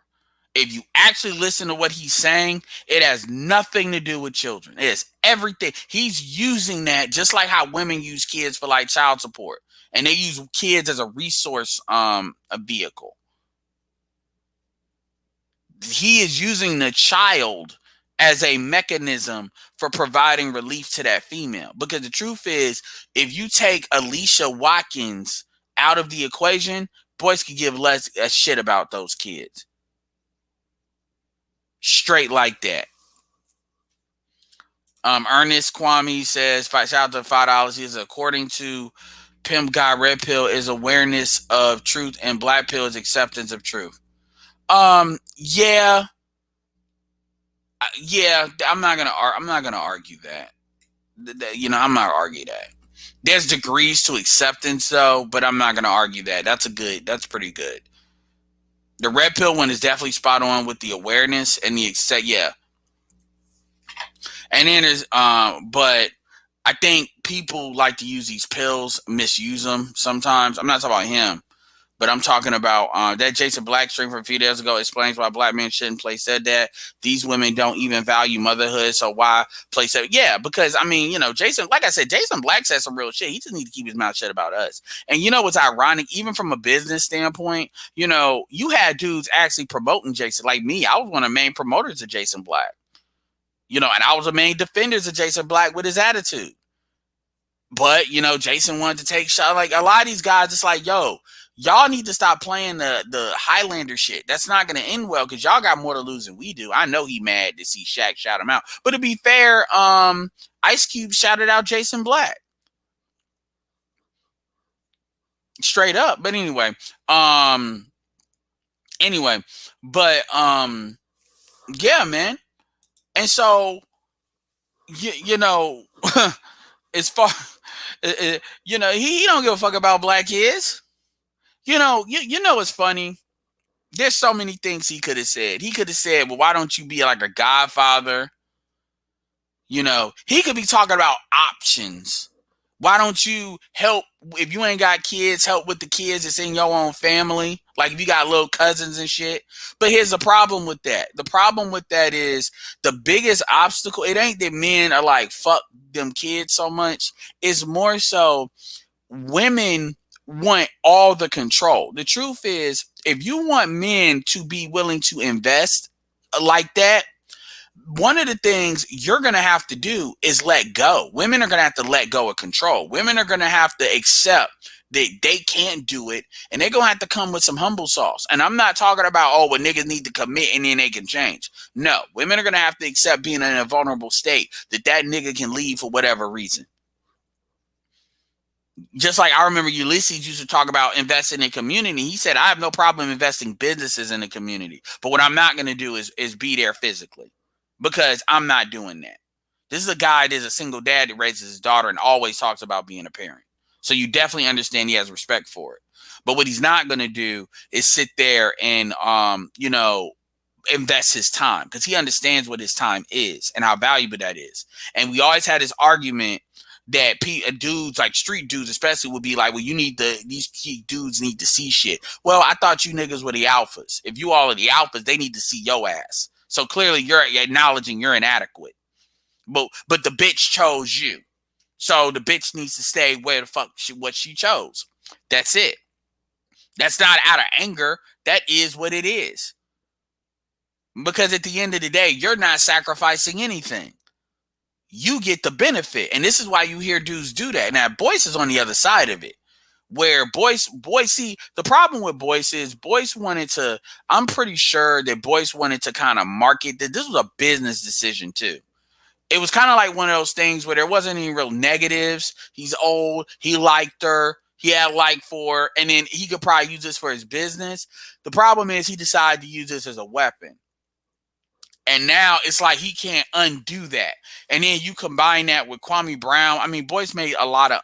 If you actually listen to what he's saying, it has nothing to do with children. It has everything. He's using that just like how women use kids for like child support. And they use kids as a resource, a vehicle. He is using the child as a mechanism for providing relief to that female. Because the truth is, if you take Alicia Watkins out of the equation, Boyce could give less a shit about those kids. Straight like that. Ernest Kwame says, shout out to $5. He says, according to Pimp Guy, red pill is awareness of truth and black pill is acceptance of truth. Yeah, I'm not gonna argue that. I'm not argue that. There's degrees to acceptance though, but I'm not gonna argue that. That's pretty good. The red pill one is definitely spot on with the awareness and the accept. Yeah, and then there's but I think people like to use these pills, misuse them sometimes. I'm not talking about him, but I'm talking about that Jason Black stream from a few days ago explains why black men shouldn't play said that. These women don't even value motherhood, so why play said? Yeah, because, Jason, like I said, Jason Black said some real shit. He just needs to keep his mouth shut about us. And what's ironic, even from a business standpoint, you had dudes actually promoting Jason. Like me, I was one of the main promoters of Jason Black. And I was the main defenders of Jason Black with his attitude. But, Jason wanted to take shots. Like, a lot of these guys, it's like, yo, Y'all need to stop playing the Highlander shit. That's not going to end well because y'all got more to lose than we do. I know he mad to see Shaq shout him out. But to be fair, Ice Cube shouted out Jason Black. Straight up. But anyway, yeah, man. And so, you know, as far, you know, he don't give a fuck about black kids. You know, you know, it's funny. There's so many things he could have said. He could have said, well, why don't you be like a godfather? You know, he could be talking about options. Why don't you help, if you ain't got kids, help with the kids that's in your own family? Like if you got little cousins and shit. But here's the problem with that. The problem with that is the biggest obstacle, it ain't that men are like, fuck them kids so much. It's more so women want all the control. The truth is, if you want men to be willing to invest like that, one of the things you're going to have to do is let go. Women are going to have to let go of control. Women are going to have to accept that they can't do it, and they're going to have to come with some humble sauce. And I'm not talking about, oh, well, niggas need to commit and then they can change. No, women are going to have to accept being in a vulnerable state, that nigga can leave for whatever reason. Just like I remember Ulysses used to talk about investing in community. He said, I have no problem investing businesses in the community, but what I'm not going to do is be there physically, because I'm not doing that. This is a guy that's a single dad that raises his daughter and always talks about being a parent. So you definitely understand he has respect for it. But what he's not going to do is sit there and, you know, invest his time, because he understands what his time is and how valuable that is. And we always had this argument that dudes, like street dudes especially, would be like, well, these dudes need to see shit. Well, I thought you niggas were the alphas. If you all are the alphas, they need to see your ass. So clearly you're acknowledging you're inadequate. But the bitch chose you. So the bitch needs to stay where the fuck what she chose. That's it. That's not out of anger. That is what it is. Because at the end of the day, you're not sacrificing anything. You get the benefit. And this is why you hear dudes do that. Now, Boyce is on the other side of it. Where Boyce, see, the problem with Boyce is Boyce wanted to, I'm pretty sure that Boyce wanted to kind of market that this was a business decision too. It was kind of like one of those things where there wasn't any real negatives. He's old. He liked her. He had like for her, and then he could probably use this for his business. The problem is he decided to use this as a weapon. And now it's like he can't undo that. And then you combine that with Kwame Brown. I mean, Boyce made a lot of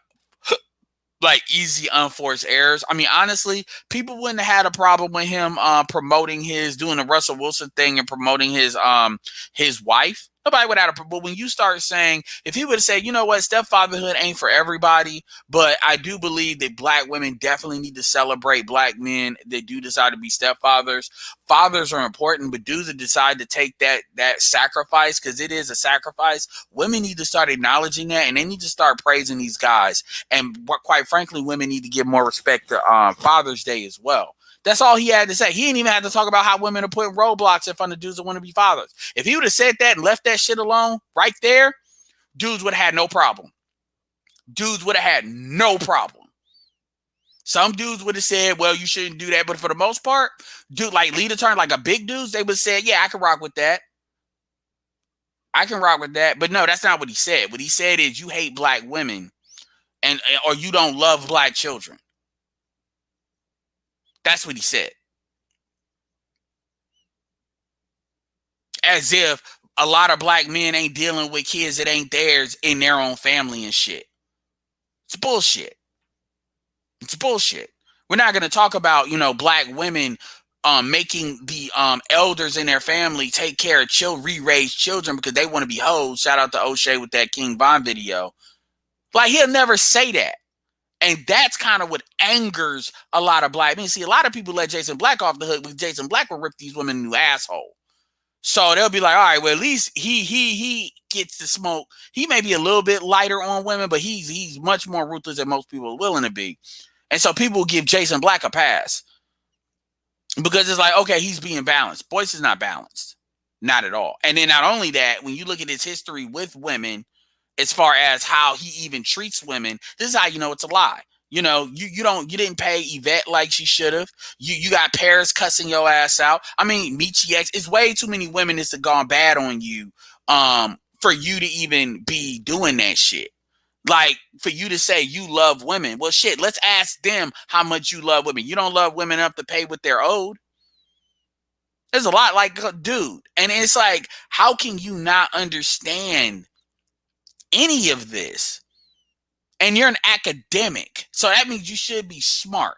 like easy unforced errors. I mean, honestly, people wouldn't have had a problem with him promoting doing the Russell Wilson thing and promoting his wife. Nobody would have. But when you start saying, if he would have said, you know what, stepfatherhood ain't for everybody, but I do believe that black women definitely need to celebrate black men that do decide to be stepfathers. Fathers are important, but dudes that decide to take that sacrifice, because it is a sacrifice, women need to start acknowledging that, and they need to start praising these guys. And quite frankly, women need to give more respect to Father's Day as well. That's all he had to say. He didn't even have to talk about how women are putting roadblocks in front of dudes that want to be fathers. If he would have said that and left that shit alone right there, dudes would have had no problem. Dudes would have had no problem. Some dudes would have said, well, you shouldn't do that. But for the most part, dude, like leader turn, like a big dudes, they would say, yeah, I can rock with that. I can rock with that. But no, that's not what he said. What he said is you hate black women or you don't love black children. That's what he said. As if a lot of black men ain't dealing with kids that ain't theirs in their own family and shit. It's bullshit. It's bullshit. We're not going to talk about, you know, black women making the elders in their family take care of re-raised children because they want to be hoes. Shout out to O'Shea with that King Von video. Like, he'll never say that. And that's kind of what angers a lot of black men. See, a lot of people let Jason Black off the hook because Jason Black will rip these women a new asshole. So they'll be like, all right, well, at least he gets to smoke. He may be a little bit lighter on women, but he's much more ruthless than most people are willing to be. And so people give Jason Black a pass because it's like, okay, he's being balanced. Boyce is not balanced. Not at all. And then not only that, when you look at his history with women, as far as how he even treats women, this is how you know it's a lie. You know, you didn't pay Yvette like she should have. You got Paris cussing your ass out. I mean, Michi X. It's way too many women that's gone bad on you, for you to even be doing that shit. Like, for you to say you love women. Well, shit, let's ask them how much you love women. You don't love women enough to pay what they're owed. There's a lot, like, dude. And it's like, how can you not understand any of this? And you're an academic, so that means you should be smart.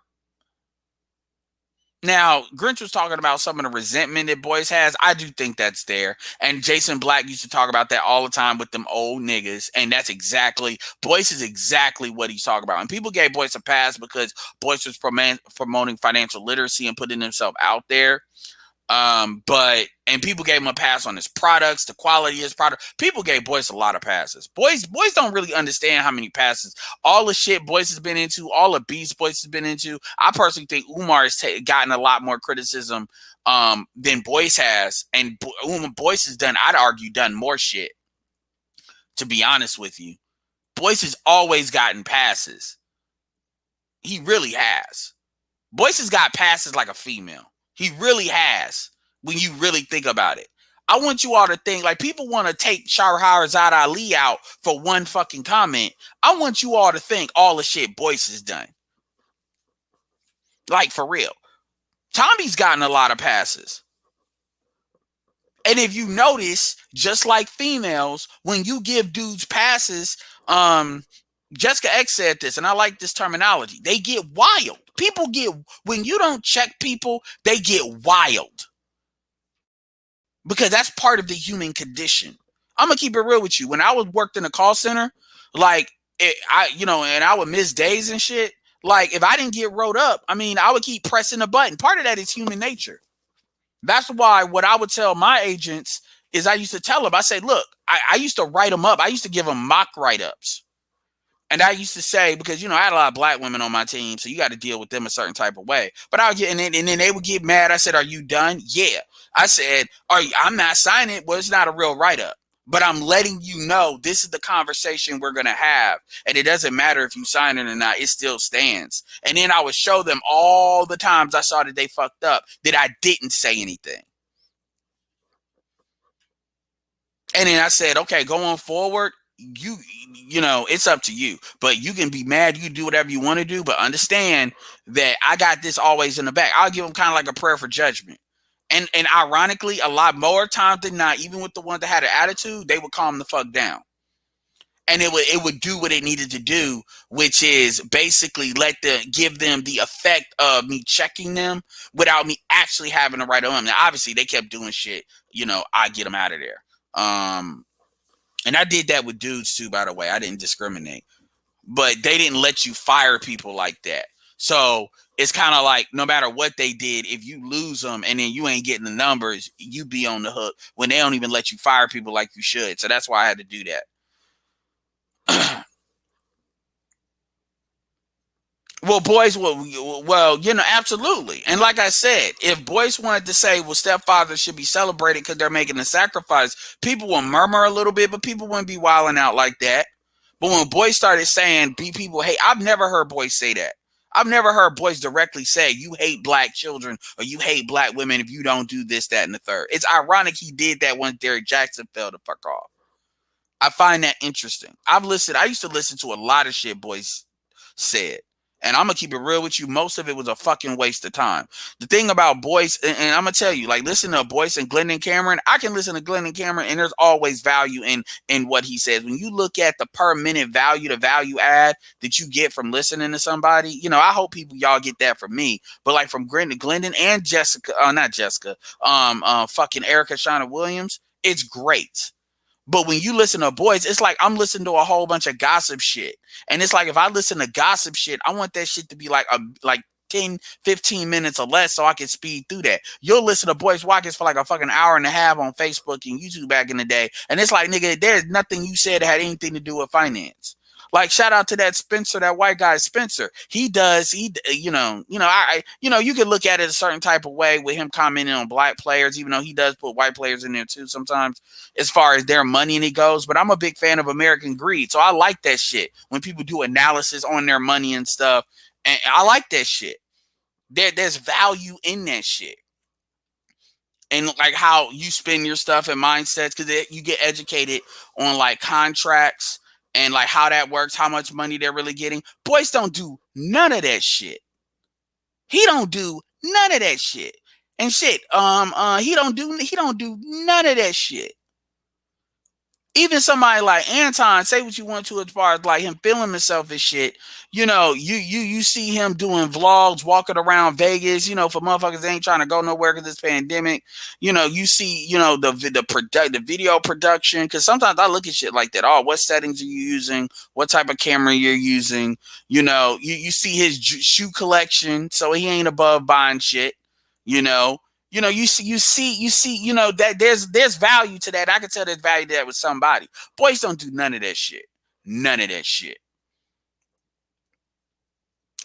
Now, Grinch was talking about some of the resentment that Boyce has. I do think that's there. And Jason Black used to talk about that all the time with them old niggas. And that's exactly, Boyce is exactly what he's talking about. And people gave Boyce a pass because Boyce was promoting financial literacy and putting himself out there. And people gave him a pass on his products, the quality of his product. People gave Boyce a lot of passes. Boyce don't really understand how many passes. All the shit Boyce has been into, all the beats Boyce has been into. I personally think Umar has gotten a lot more criticism than Boyce has. And Boyce has done, I'd argue, done more shit, to be honest with you. Boyce has always gotten passes. He really has. Boyce has got passes like a female. He really has, when you really think about it. I want you all to think, like, people want to take Shahrazad Ali out for one fucking comment. I want you all to think all the shit Boyce has done. Like, for real. Tommy's gotten a lot of passes. And if you notice, just like females, when you give dudes passes, Jessica X said this, and I like this terminology. They get wild. People get, when you don't check people, they get wild. Because that's part of the human condition. I'm going to keep it real with you. When I worked in a call center, like, and I would miss days and shit. Like, if I didn't get wrote up, I mean, I would keep pressing the button. Part of that is human nature. That's why what I would tell my agents is I used to tell them, I say, look, I used to write them up. I used to give them mock write-ups. And I used to say, because, I had a lot of black women on my team, so you got to deal with them a certain type of way. But I would get, and then they would get mad. I said, are you done? Yeah. I said, I'm not signing it. Well, it's not a real write-up. But I'm letting you know this is the conversation we're going to have. And it doesn't matter if you sign it or not. It still stands. And then I would show them all the times I saw that they fucked up, that I didn't say anything. And then I said, okay, going forward, it's up to you, but you can be mad. You can do whatever you want to do, but understand that I got this always in the back. I'll give them kind of like a prayer for judgment. And ironically, a lot more times than not, even with the ones that had an attitude, they would calm the fuck down. And it would do what it needed to do, which is basically give them the effect of me checking them without me actually having to write on them. Now, obviously, they kept doing shit. I get them out of there. And I did that with dudes too, by the way. I didn't discriminate. But they didn't let you fire people like that. So it's kind of like no matter what they did, if you lose them and then you ain't getting the numbers, you be on the hook when they don't even let you fire people like you should. So that's why I had to do that. Well, boys, absolutely. And like I said, if Boyce wanted to say, well, stepfathers should be celebrated because they're making a sacrifice, people will murmur a little bit, but people wouldn't be wilding out like that. But when Boyce started saying, hey, I've never heard Boyce say that. I've never heard Boyce directly say, you hate black children or you hate black women if you don't do this, that, and the third. It's ironic he did that when Derrick Jackson fell the fuck off. I find that interesting. I used to listen to a lot of shit Boyce said. And I'm going to keep it real with you. Most of it was a fucking waste of time. The thing about Boyce, and I'm going to tell you, like, listen to Boyce and Glendon Cameron. I can listen to Glendon Cameron, and there's always value in what he says. When you look at the per minute value, the value add that you get from listening to somebody, I hope y'all get that from me. But, like, from Glendon and fucking Erica Shauna Williams, it's great. But when you listen to Boyce, it's like I'm listening to a whole bunch of gossip shit. And it's like if I listen to gossip shit, I want that shit to be like 10, 15 minutes or less so I can speed through that. You'll listen to Boyce Watkins for like a fucking hour and a half on Facebook and YouTube back in the day. And it's like, nigga, there's nothing you said that had anything to do with finance. Like shout out to that Spencer, that white guy Spencer. You could look at it a certain type of way with him commenting on black players, even though he does put white players in there too sometimes, as far as their money and it goes. But I'm a big fan of American greed, so I like that shit when people do analysis on their money and stuff, and I like that shit. There's value in that shit. And like how you spend your stuff and mindsets, because you get educated on like contracts and like how that works, how much money they're really getting. Boys don't do none of that shit. He don't do none of that shit. And shit, he don't do none of that shit. Even somebody like Anton, say what you want to as far as like him feeling himself and shit. You see him doing vlogs, walking around Vegas, for motherfuckers that ain't trying to go nowhere because this pandemic. You see, the video production, because sometimes I look at shit like that. Oh, what settings are you using? What type of camera you're using? You see his shoe collection, so he ain't above buying shit. You see, that there's value to that. I can tell there's value to that with somebody. Boys don't do none of that shit. None of that shit.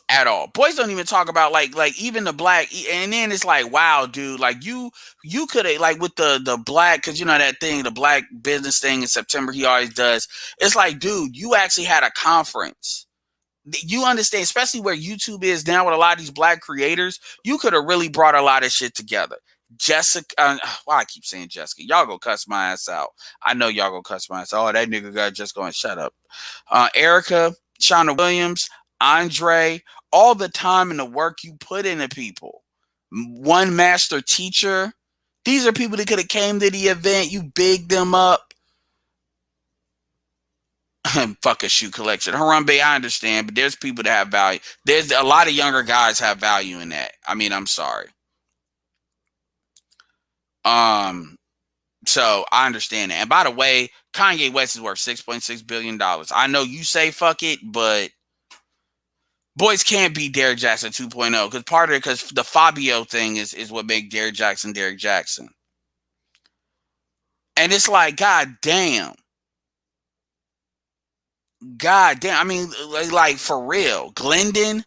At all. Boys don't even talk about like even the black, and then it's like, wow, dude, like you could have, like with the black, because that thing, the black business thing in September he always does. It's like, dude, you actually had a conference. You understand, especially where YouTube is now with a lot of these black creators, you could have really brought a lot of shit together. Jessica, why I keep saying Jessica? Y'all go cuss my ass out. I know y'all go cuss my ass out. Oh, that nigga got just going, shut up. Erica, Shauna Williams, Andre, all the time and the work you put into people. One Master Teacher. These are people that could have came to the event. You bigged them up. Fuck a shoe collection. Harambe, I understand, but there's people that have value. There's a lot of younger guys have value in that. I mean, I'm sorry. So I understand that. And by the way, Kanye West is worth $6.6 billion. I know you say fuck it, but boys can't be Derrick Jackson 2.0, because part of it, because the Fabio thing is what made Derrick Jackson Derrick Jackson. And it's like, God damn. I mean, like for real, Glendon,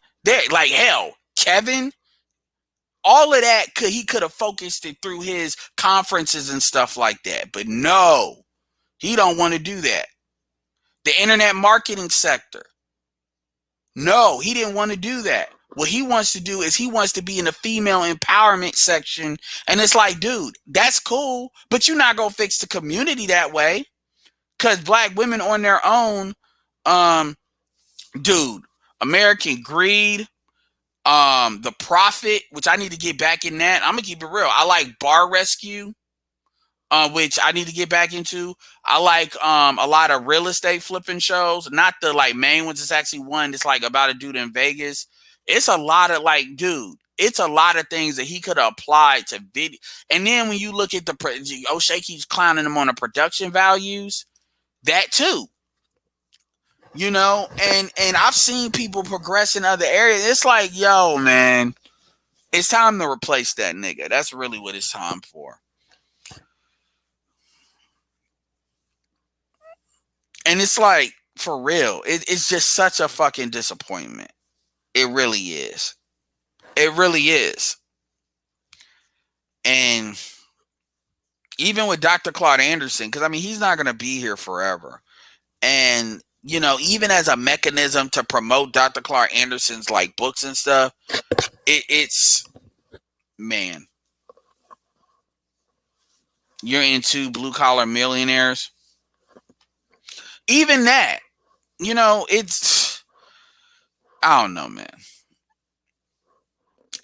like hell, Kevin, all of that he could have focused it through his conferences and stuff like that. But no, he don't want to do that. The internet marketing sector. No, he didn't want to do that. What he wants to do is he wants to be in the female empowerment section. And it's like, dude, that's cool, but you're not going to fix the community that way. Because black women on their own, dude, American Greed, The Prophet, which I need to get back in that. I'm gonna keep it real. I like Bar Rescue, which I need to get back into. I like a lot of real estate flipping shows, not the like main ones. It's actually one that's like about a dude in Vegas. It's a lot of like, dude, it's a lot of things that he could have applied to video. And then when you look at O'Shea keeps clowning him on the production values, that too. And I've seen people progress in other areas. It's like, yo, man, it's time to replace that nigga. That's really what it's time for. And it's like, for real, it's just such a fucking disappointment. It really is. It really is. And even with Dr. Claude Anderson, because I mean, he's not going to be here forever. And even as a mechanism to promote Dr. Clark Anderson's like books and stuff, it's man. You're into Blue Collar Millionaires. Even that, it's, I don't know, man.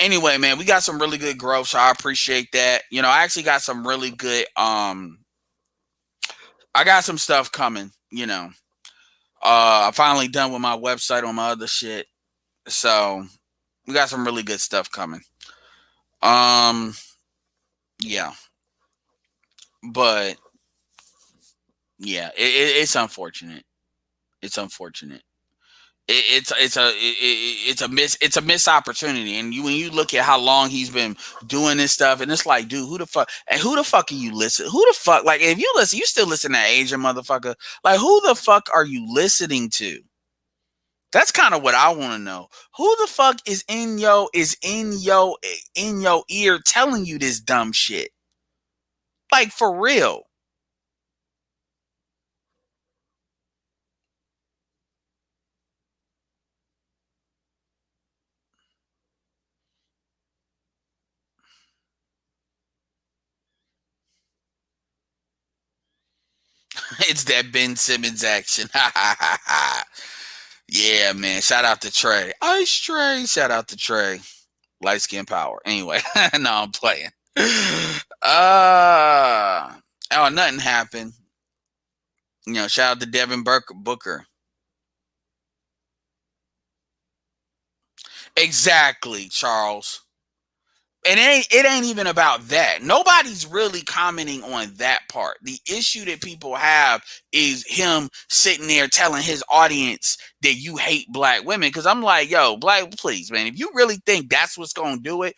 Anyway, man, we got some really good growth, so I appreciate that. I actually got some really good, I got some stuff coming, I'm finally done with my website on my other shit. So we got some really good stuff coming. Yeah. But yeah, it's unfortunate. It's unfortunate. It's a missed opportunity. And when you look at how long he's been doing this stuff, and it's like, dude, who the fuck are you listening? Who the fuck, like, if you listen, you still listen to that Asian motherfucker. Like, who the fuck are you listening to? That's kind of what I want to know. Who the fuck is in your ear telling you this dumb shit? Like, for real. It's that Ben Simmons action. Yeah, man. Shout out to Trey. Ice Trey. Shout out to Trey. Light skin power. Anyway, no, I'm playing. Nothing happened. You know, shout out to Devin Booker. Exactly, Charles. And it ain't even about that. Nobody's really commenting on that part. The issue that people have is him sitting there telling his audience that you hate black women. Because I'm like, yo, please, man, if you really think that's what's going to do it,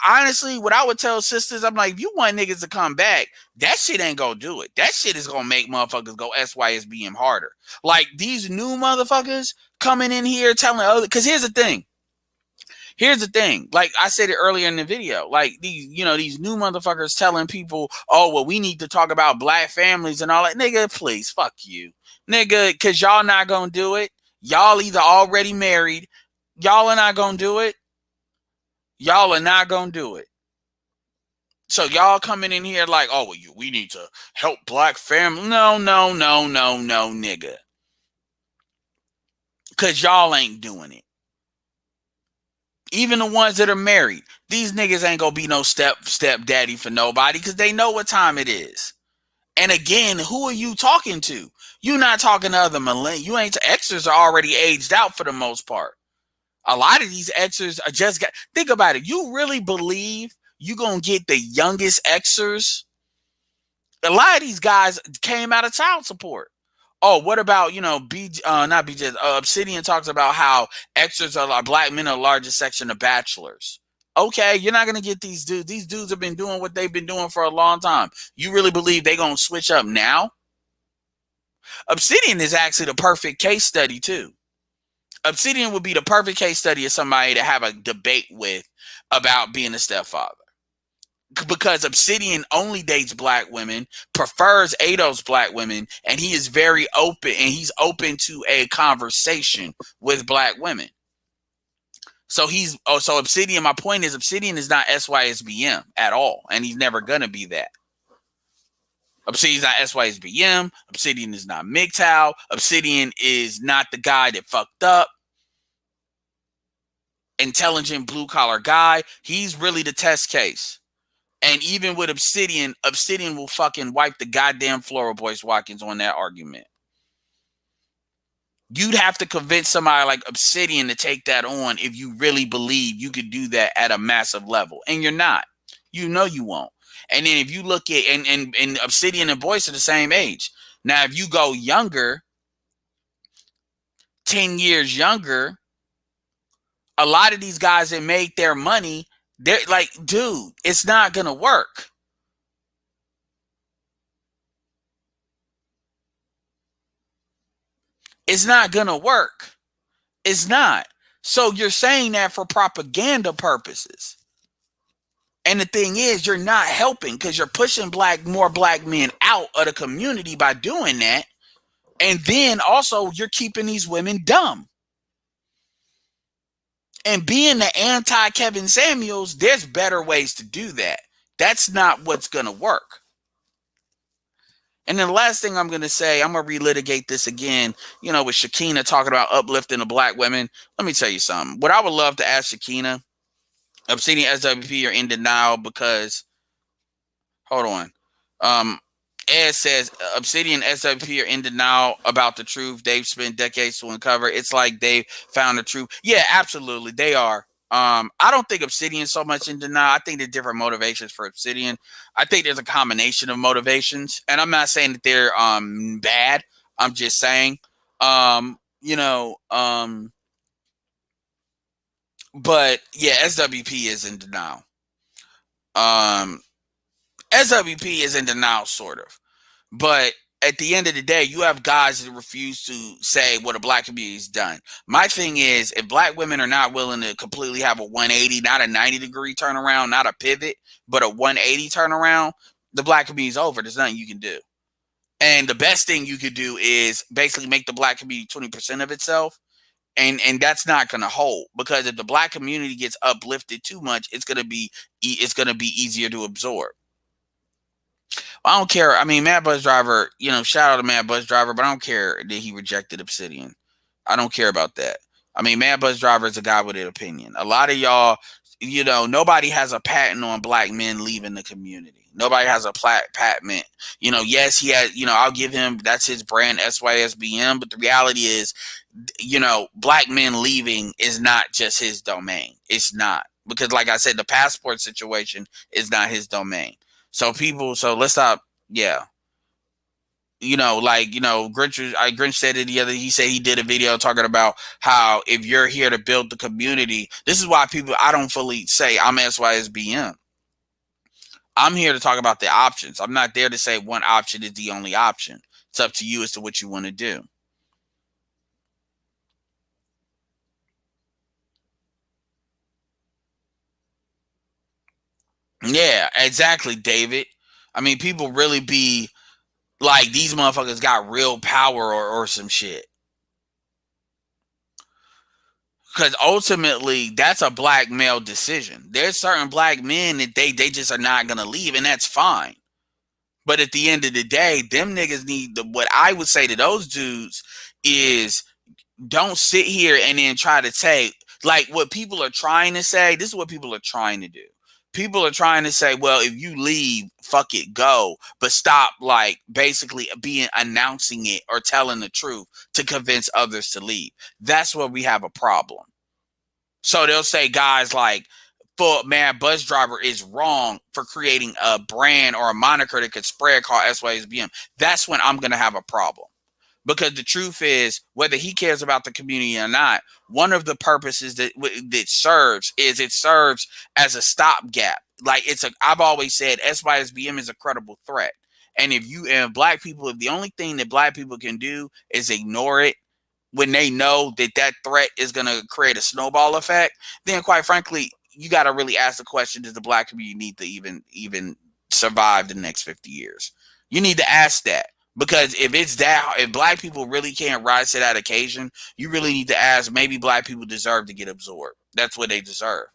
honestly, what I would tell sisters, I'm like, if you want niggas to come back, that shit ain't going to do it. That shit is going to make motherfuckers go SYSBM harder. Like, these new motherfuckers coming in here telling other, because here's the thing. Like I said it earlier in the video, like these new motherfuckers telling people, oh, well, we need to talk about black families and all that. Nigga, please, fuck you. Nigga, because y'all not going to do it. Y'all either already married. Y'all are not going to do it. Y'all are not going to do it. So y'all coming in here like, oh, well, we need to help black families. No, nigga. Because y'all ain't doing it. Even the ones that are married, these niggas ain't gonna be no stepdaddy for nobody because they know what time it is. And again, who are you talking to? You not talking to other millennials. You ain't. Exers are already aged out for the most part. A lot of these exers are just got. Think about it. You really believe you gonna get the youngest exers? A lot of these guys came out of child support. Oh, what about, Obsidian talks about how extras are black men are the largest section of bachelors. Okay, you're not going to get these dudes. These dudes have been doing what they've been doing for a long time. You really believe they're going to switch up now? Obsidian is actually the perfect case study, too. Obsidian would be the perfect case study of somebody to have a debate with about being a stepfather. Because Obsidian only dates black women, prefers Ado's black women, and he is very open, and he's open to a conversation with black women. So Obsidian, my point is Obsidian is not SYSBM at all, and he's never gonna be that. Obsidian's not SYSBM, Obsidian is not MGTOW, Obsidian is not the guy that fucked up. Intelligent blue collar guy. He's really the test case. And even with Obsidian will fucking wipe the goddamn floor of Boyce Watkins on that argument. You'd have to convince somebody like Obsidian to take that on if you really believe you could do that at a massive level. And you're not. You know you won't. And then if you look at, and Obsidian and Boyce are the same age. Now, if you go younger, 10 years younger, a lot of these guys that made their money, they're like, dude, it's not going to work. It's not going to work. It's not. So you're saying that for propaganda purposes. And the thing is, you're not helping because you're pushing more black men out of the community by doing that. And then also you're keeping these women dumb. And being the anti-Kevin Samuels, there's better ways to do that. That's not what's going to work. And then the last thing I'm going to say, I'm going to relitigate this again, with Shakina talking about uplifting the black women. Let me tell you something. What I would love to ask Shakina, Obsidian SWP are in denial because, hold on. Ed says Obsidian SWP are in denial about the truth they've spent decades to uncover. It's like they've found the truth. Yeah, absolutely. They are. I don't think Obsidian's so much in denial. I think there's different motivations for Obsidian. I think there's a combination of motivations. And I'm not saying that they're bad. I'm just saying, but yeah, SWP is in denial. SWP is in denial, sort of. But at the end of the day, you have guys that refuse to say what a black community's done. My thing is, if black women are not willing to completely have a 180, not a 90-degree turnaround, not a pivot, but a 180 turnaround, the black community's over. There's nothing you can do. And the best thing you could do is basically make the black community 20% of itself. And that's not going to hold, because if the black community gets uplifted too much, it's going to be easier to absorb. I don't care. I mean, Mad Bus Driver, shout out to Mad Bus Driver, but I don't care that he rejected Obsidian. I don't care about that. I mean, Mad Bus Driver is a guy with an opinion. A lot of y'all, nobody has a patent on black men leaving the community. Nobody has a patent. Yes, he has, I'll give him, that's his brand, Sysbm, but the reality is, black men leaving is not just his domain. It's not. Because like I said, the passport situation is not his domain. So let's stop. Yeah. Grinch said it he said he did a video talking about how if you're here to build the community, this is why I don't fully say I'm Sysbm. I'm here to talk about the options. I'm not there to say one option is the only option. It's up to you as to what you want to do. Yeah, exactly, David. I mean, people really be like, these motherfuckers got real power or some shit. Because ultimately, that's a black male decision. There's certain black men that they just are not going to leave, and that's fine. But at the end of the day, them niggas need what I would say to those dudes is, don't sit here and then try to say, like, what people are trying to say. This is what people are trying to do. People are trying to say, well, if you leave, fuck it, go. But stop, like, basically announcing it or telling the truth to convince others to leave. That's where we have a problem. So they'll say guys like, Mad Bus Driver is wrong for creating a brand or a moniker that could spread called Sysbm. That's when I'm going to have a problem. Because the truth is, whether he cares about the community or not, one of the purposes that serves is it serves as a stopgap. Like I've always said, Sysbm is a credible threat. And if the only thing that black people can do is ignore it when they know that threat is going to create a snowball effect, then quite frankly, you got to really ask the question, does the black community need to even survive the next 50 years? You need to ask that. Because if black people really can't rise to that occasion, you really need to ask, maybe black people deserve to get absorbed. That's what they deserve.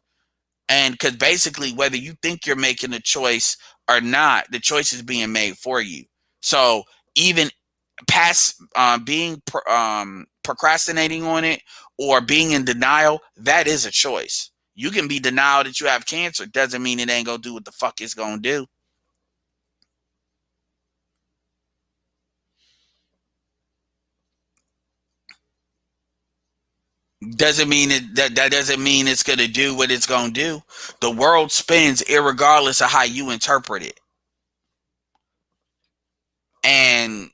And because basically, whether you think you're making a choice or not, the choice is being made for you. So even procrastinating on it or being in denial, that is a choice. You can be denial that you have cancer. Doesn't mean it ain't gonna do what the fuck it's gonna do. Doesn't mean that doesn't mean it's gonna do what it's gonna do. The world spins irregardless of how you interpret it. And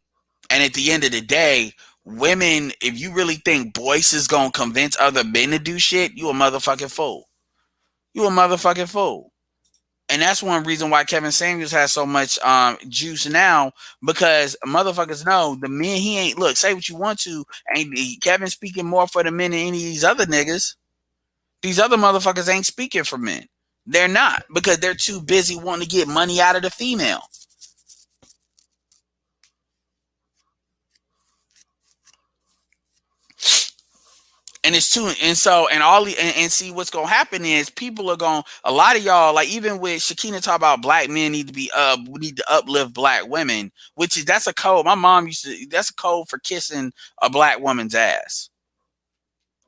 at the end of the day, women, if you really think Boyce is gonna convince other men to do shit, you a motherfucking fool. You a motherfucking fool. And that's one reason why Kevin Samuels has so much juice now, because motherfuckers know the men he ain't, look, say what you want to, ain't Kevin speaking more for the men than any of these other niggas. These other motherfuckers ain't speaking for men. They're not, because they're too busy wanting to get money out of the female. And it's too, and see what's gonna happen is people are going, a lot of y'all, like even with Shakina talk about black men need to uplift black women, which is, that's a code. My mom that's a code for kissing a black woman's ass.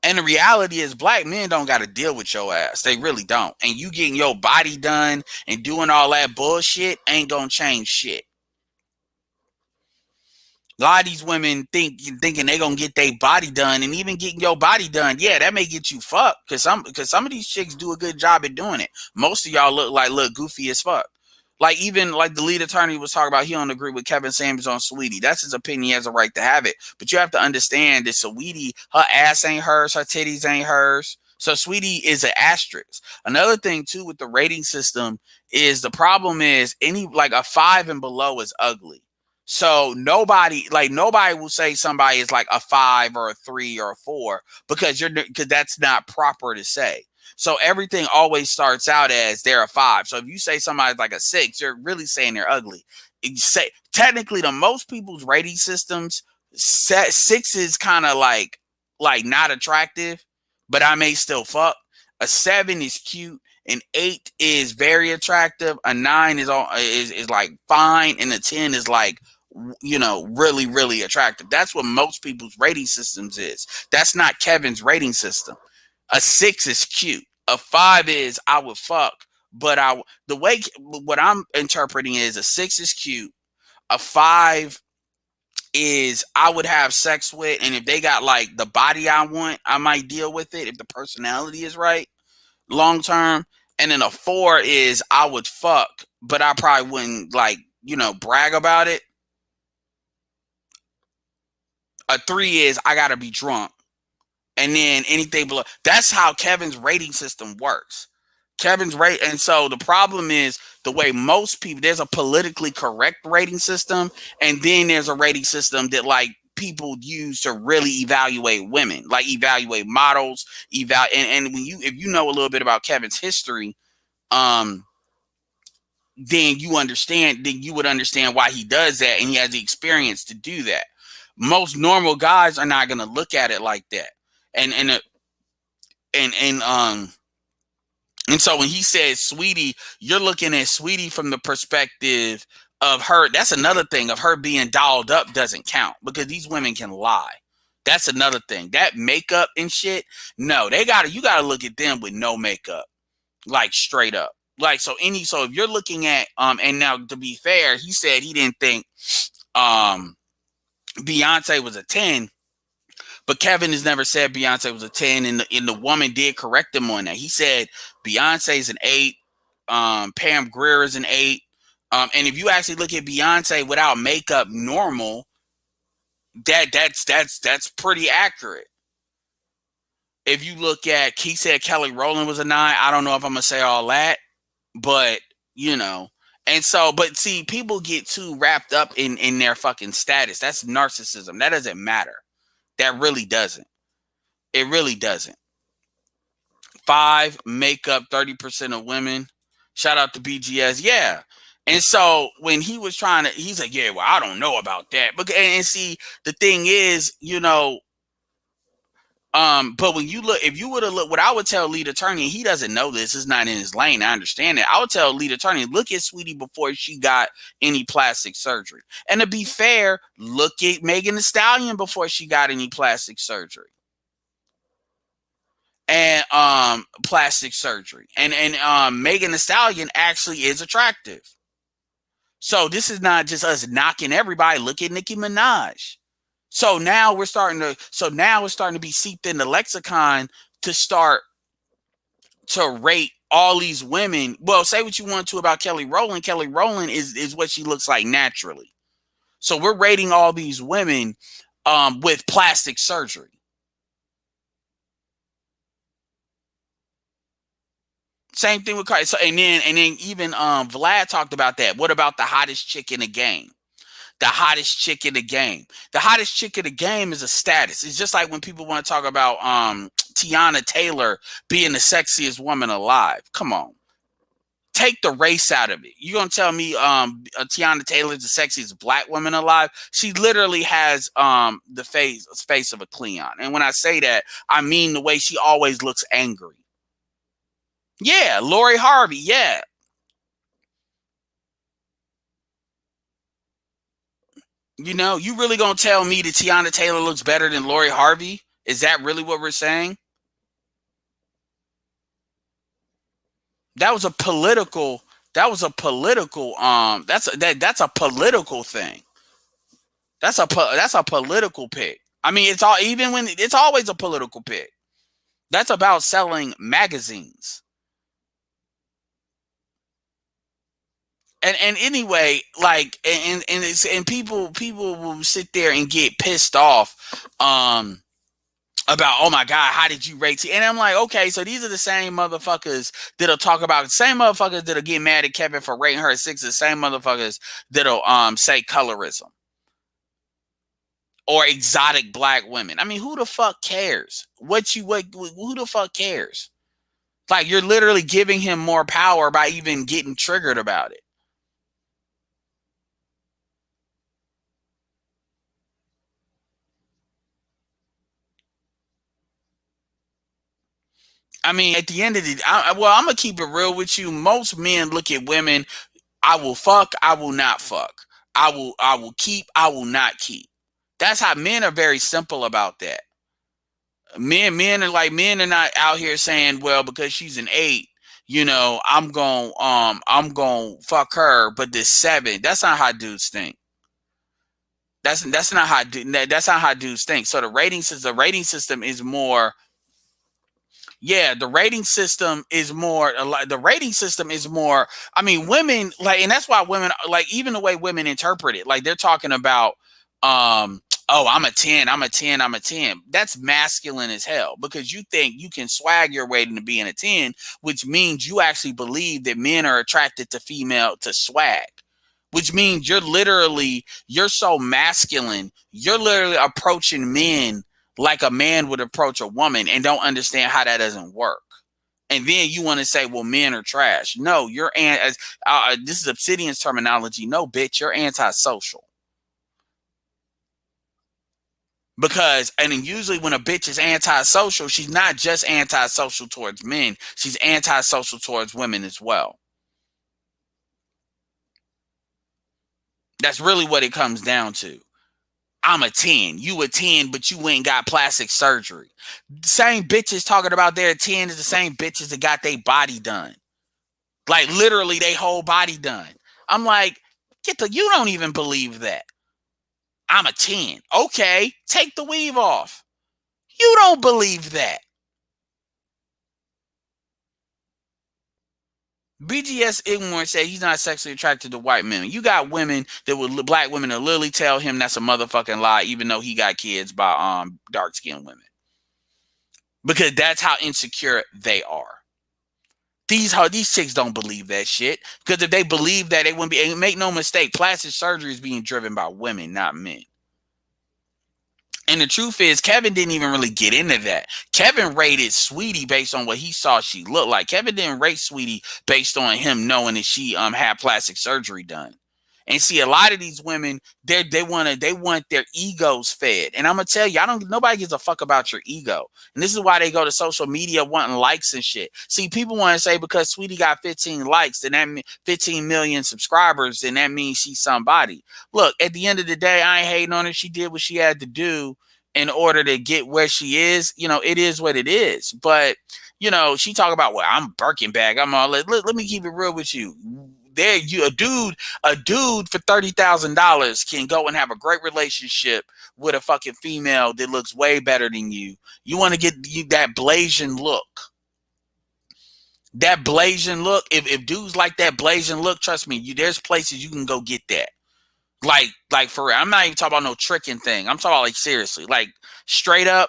And the reality is, black men don't got to deal with your ass. They really don't. And you getting your body done and doing all that bullshit ain't gonna change shit. A lot of these women thinking they gonna get their body done, and even getting your body done, yeah, that may get you fucked. Cause some of these chicks do a good job at doing it. Most of y'all look goofy as fuck. Like even like the lead attorney was talking about, he don't agree with Kevin Samuels on Sweetie. That's his opinion. He has a right to have it. But you have to understand that Sweetie, her ass ain't hers, her titties ain't hers. So Sweetie is an asterisk. Another thing too with the rating system is the problem is like a 5 and below is ugly. So nobody will say somebody is like a 5 or a 3 or a 4 because that's not proper to say. So everything always starts out as they're a 5. So if you say somebody's like a 6, you're really saying they're ugly. You say technically to most people's rating systems, 6 is kind of like not attractive, but I may still fuck. A 7 is cute. An 8 is very attractive. A 9 is like fine, and a 10 is like, you know, really, really attractive. That's what most people's rating systems is. That's not Kevin's rating system. A 6 is cute. A 5 is I would fuck, but what I'm interpreting is a 6 is cute. A 5 is I would have sex with, and if they got like the body I want, I might deal with it if the personality is right long term. And then a 4 is I would fuck, but I probably wouldn't like, you know, brag about it. A 3 is I gotta be drunk. And then anything below. That's how Kevin's rating system works. And so the problem is the way most people, there's a politically correct rating system, and then there's a rating system that like people use to really evaluate women, like evaluate models, and when if you know a little bit about Kevin's history, then you would understand why he does that, and he has the experience to do that. Most normal guys are not going to look at it like that. And so when he says Sweetie, you're looking at Sweetie from the perspective of her. That's another thing of her being dolled up doesn't count because these women can lie. That's another thing. That makeup and shit. No, you gotta look at them with no makeup, like straight up. Like so if you're looking at and now to be fair, he said he didn't think Beyonce was a 10. But Kevin has never said Beyonce was a 10, and the woman did correct him on that. He said Beyonce's an 8, Pam Grier is an 8, and if you actually look at Beyonce without makeup, normal, that's pretty accurate. If you look at, he said Kelly Rowland was a 9. I don't know if I'm gonna say all that, but you know, and so, but see, people get too wrapped up in their fucking status. That's narcissism. That doesn't matter. That really doesn't. It really doesn't. 5, makeup, 30% of women. Shout out to BGS. Yeah. And so when he was he's like, yeah, well, I don't know about that. But and see, the thing is, you know, but when you look, if you would have looked, what I would tell lead attorney, he doesn't know this, it's not in his lane. I understand that. I would tell lead attorney, look at Sweetie before she got any plastic surgery. And to be fair, look at Megan Thee Stallion before she got any plastic surgery. And plastic surgery. And Megan Thee Stallion actually is attractive. So this is not just us knocking everybody. Look at Nicki Minaj. So now we're starting to be seeped in the lexicon to start to rate all these women. Well, say what you want to about Kelly Rowland. Kelly Rowland is what she looks like naturally. So we're rating all these women with plastic surgery. Same thing with Cardi. So and then even Vlad talked about that. What about the hottest chick in the game? The hottest chick in the game. The hottest chick in the game is a status. It's just like when people want to talk about Tiana Taylor being the sexiest woman alive. Come on. Take the race out of it. You're going to tell me Tiana Taylor is the sexiest black woman alive? She literally has the face of a Cleon. And when I say that, I mean the way she always looks angry. Yeah, Lori Harvey, yeah. You know, you really gonna tell me that Tiana Taylor looks better than Lori Harvey? Is that really what we're saying? That's a political that's a political thing. That's a political pick. I mean, it's always a political pick. That's about selling magazines. And anyway, like and people will sit there and get pissed off about, oh my God, how did you rate it? And I'm like, okay, so these are the same motherfuckers that'll talk about the same motherfuckers that'll get mad at Kevin for rating her a 6, the same motherfuckers that'll say colorism. or exotic black women. I mean, who the fuck cares? Who the fuck cares? Like, you're literally giving him more power by even getting triggered about it. I mean, at the end of the day, I'm going to keep it real with you. Most men look at women, I will fuck, I will not fuck. I will keep, I will not keep. That's how men are very simple about that. Men are not out here saying, well, because she's an 8, you know, I'm going to fuck her, but this 7. That's not how dudes think. That's not how dudes think. So the rating system is more. Yeah, the rating system is more. I mean, women like, and that's why women like, even the way women interpret it, like they're talking about, oh, I'm a 10, I'm a 10, I'm a 10. That's masculine as hell, because you think you can swag your way into being a 10, which means you actually believe that men are attracted to swag. Which means you're so masculine, you're literally approaching men like a man would approach a woman, and don't understand how that doesn't work. And then you want to say, well, men are trash. No, this is Obsidian's terminology. No, bitch, you're antisocial. Because, and then usually when a bitch is antisocial, she's not just antisocial towards men, she's antisocial towards women as well. That's really what it comes down to. I'm a 10. You a 10, but you ain't got plastic surgery. Same bitches talking about their 10 is the same bitches that got their body done. Like, literally, they whole body done. I'm like, you don't even believe that. I'm a 10. Okay, take the weave off. You don't believe that. BGS Ignorant said he's not sexually attracted to white men. You got black women that literally tell him that's a motherfucking lie, even though he got kids by dark-skinned women. Because that's how insecure they are. These chicks don't believe that shit. Because if they believe that, they wouldn't be. And make no mistake, plastic surgery is being driven by women, not men. And the truth is, Kevin didn't even really get into that. Kevin rated Sweetie based on what he saw she looked like. Kevin didn't rate Sweetie based on him knowing that she had plastic surgery done. And see, a lot of these women, they want their egos fed. And I'm gonna tell you, nobody gives a fuck about your ego. And this is why they go to social media wanting likes and shit. See, people want to say because Sweetie got 15 likes, then that means 15 million subscribers, then that means she's somebody. Look, at the end of the day, I ain't hating on her. She did what she had to do in order to get where she is. You know, it is what it is. But, you know, she talk about, well, I'm Birkin bag. I'm all, let me keep it real with you. A dude for $30,000 can go and have a great relationship with a fucking female that looks way better than you. You want to get that Blasian look. That Blasian look. If dudes like that Blasian look, trust me, there's places you can go get that. Like for real. I'm not even talking about no tricking thing. I'm talking about like seriously, like straight up,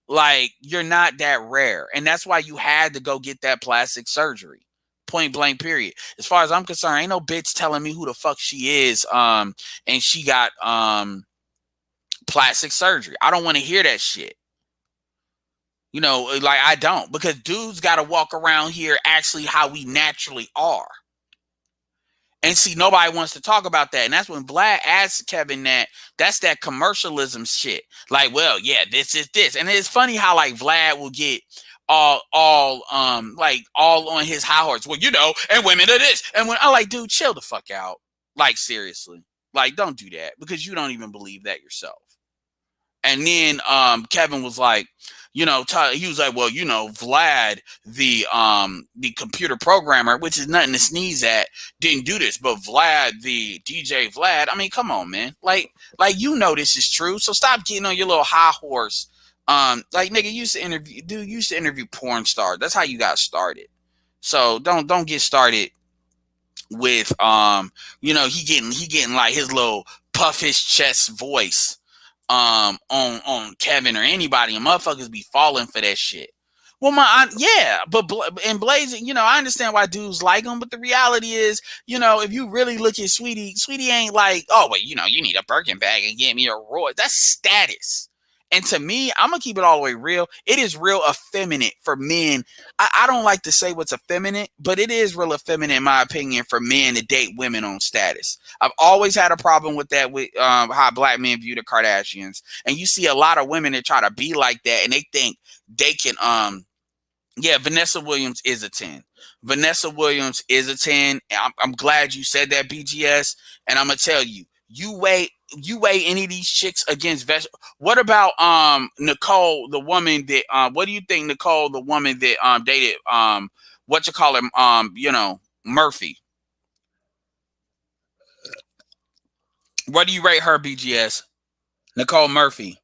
like you're not that rare, and that's why you had to go get that plastic surgery. Point blank, period. As far as I'm concerned, ain't no bitch telling me who the fuck she is, and she got plastic surgery. I don't want to hear that shit. You know, like I don't, because dudes got to walk around here actually how we naturally are. And see, nobody wants to talk about that. And that's when Vlad asked Kevin that's that commercialism shit. Like, well, yeah, this is this. And it's funny how like Vlad will get all on his high horse. Well, you know, and women are this. And when I'm like, dude, chill the fuck out. Like, seriously. Like, don't do that, because you don't even believe that yourself. And then Kevin was like, you know, he was like, well, you know, Vlad, the computer programmer, which is nothing to sneeze at, didn't do this. But Vlad, the DJ Vlad, I mean, come on, man. Like you know this is true. So stop getting on your little high horse. Like, nigga, you used to interview porn stars. That's how you got started. So don't get started with you know, he getting like his little puff his chest voice on Kevin or anybody, and motherfuckers be falling for that shit. Well, yeah, but in Blazing, I understand why dudes like him, but the reality is, if you really look at Sweetie ain't like, oh, wait, you need a Birkin bag and get me a Roy. That's status. And to me, I'm going to keep it all the way real. It is real effeminate for men. I don't like to say what's effeminate, but it is real effeminate, in my opinion, for men to date women on status. I've always had a problem with that, with how black men view the Kardashians. And you see a lot of women that try to be like that, and they think they can, yeah, Vanessa Williams is a 10. Vanessa Williams is a 10. I'm glad you said that, BGS. And I'm going to tell you, you weigh any of these chicks against what about Nicole, the woman that what do you think, Nicole, the woman that dated Murphy? What do you rate her, BGS? Nicole Murphy.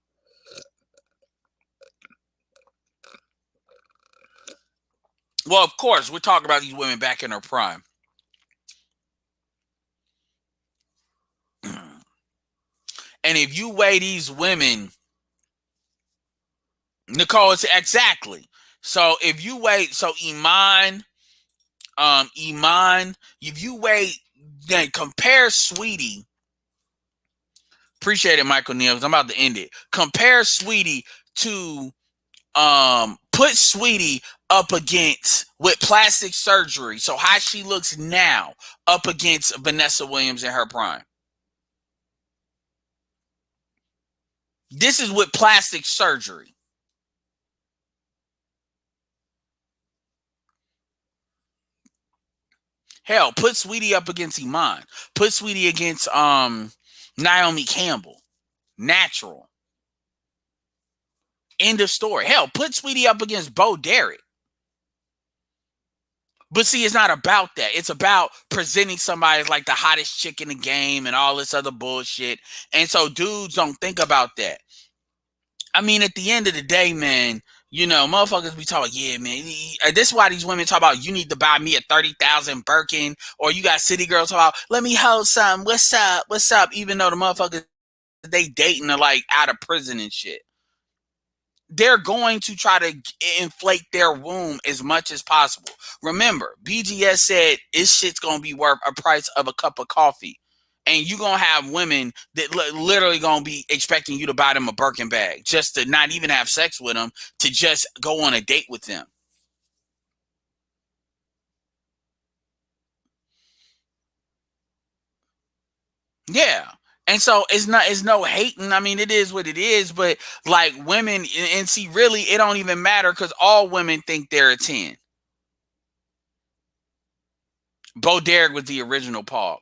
Well, of course, we're talking about these women back in their prime. And if you weigh these women, Nicole, it's exactly. So if you weigh, Iman, if you weigh, then compare Sweetie. Appreciate it, Michael Neal. I'm about to end it. Compare Sweetie to, put Sweetie up against, with plastic surgery, so how she looks now, up against Vanessa Williams in her prime. This is with plastic surgery. Hell, put Sweetie up against Iman. Put Sweetie against Naomi Campbell. Natural. End of story. Hell, put Sweetie up against Bo Derek. But see, it's not about that. It's about presenting somebody as like the hottest chick in the game and all this other bullshit. And so dudes don't think about that. I mean, at the end of the day, man, motherfuckers be talking, yeah, man. This is why these women talk about, you need to buy me a 30,000 Birkin, or you got city girls talk about, let me hold something. What's up? What's up? Even though the motherfuckers they dating are like out of prison and shit. They're going to try to inflate their womb as much as possible. Remember, BGS said this shit's going to be worth a price of a cup of coffee. And you're going to have women that literally going to be expecting you to buy them a Birkin bag just to not even have sex with them, to just go on a date with them. Yeah. And so it's no hating. I mean, it is what it is, but like women, and see, really, it don't even matter because all women think they're a 10. Bo Derek was the original Paul.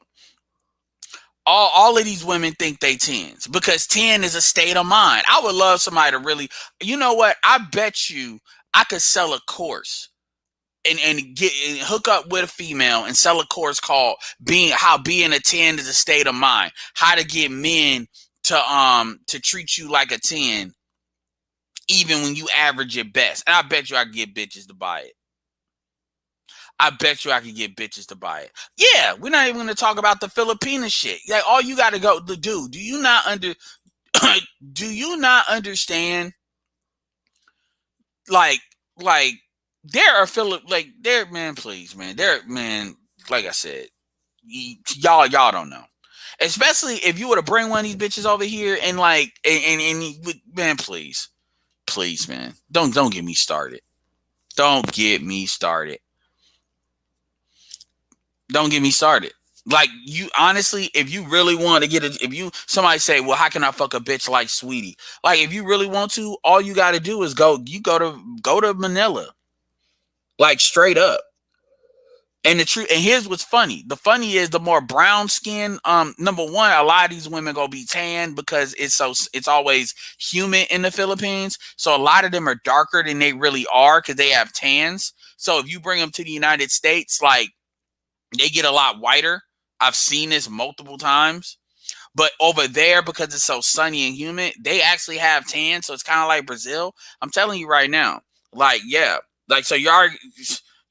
All of these women think they 10s because 10 is a state of mind. I would love somebody to really, you know what? I bet you I could sell a course and hook up with a female and sell a course called how being a 10 is a state of mind. How to get men to treat you like a 10 even when you average your best. And I bet you I can get bitches to buy it. I bet you I can get bitches to buy it. Yeah, we're not even going to talk about the Filipina shit. Like, all you got to go to do. Do you not understand? Like there are man, please, man. Like I said, y'all don't know. Especially if you were to bring one of these bitches over here and man, please, man, don't get me started. Don't get me started. Don't get me started. Like, you honestly, if you really want to get it, somebody say, well, how can I fuck a bitch like Sweetie? Like, if you really want to, all you got to do is go to Manila. Like, straight up. And here's what's funny. The funny is, the more brown skin, number one, a lot of these women gonna be tan because it's always humid in the Philippines. So a lot of them are darker than they really are because they have tans. So if you bring them to the United States, like, they get a lot whiter. I've seen this multiple times. But over there, because it's so sunny and humid, they actually have tan. So it's kind of like Brazil. I'm telling you right now. Like, yeah. Like, so y'all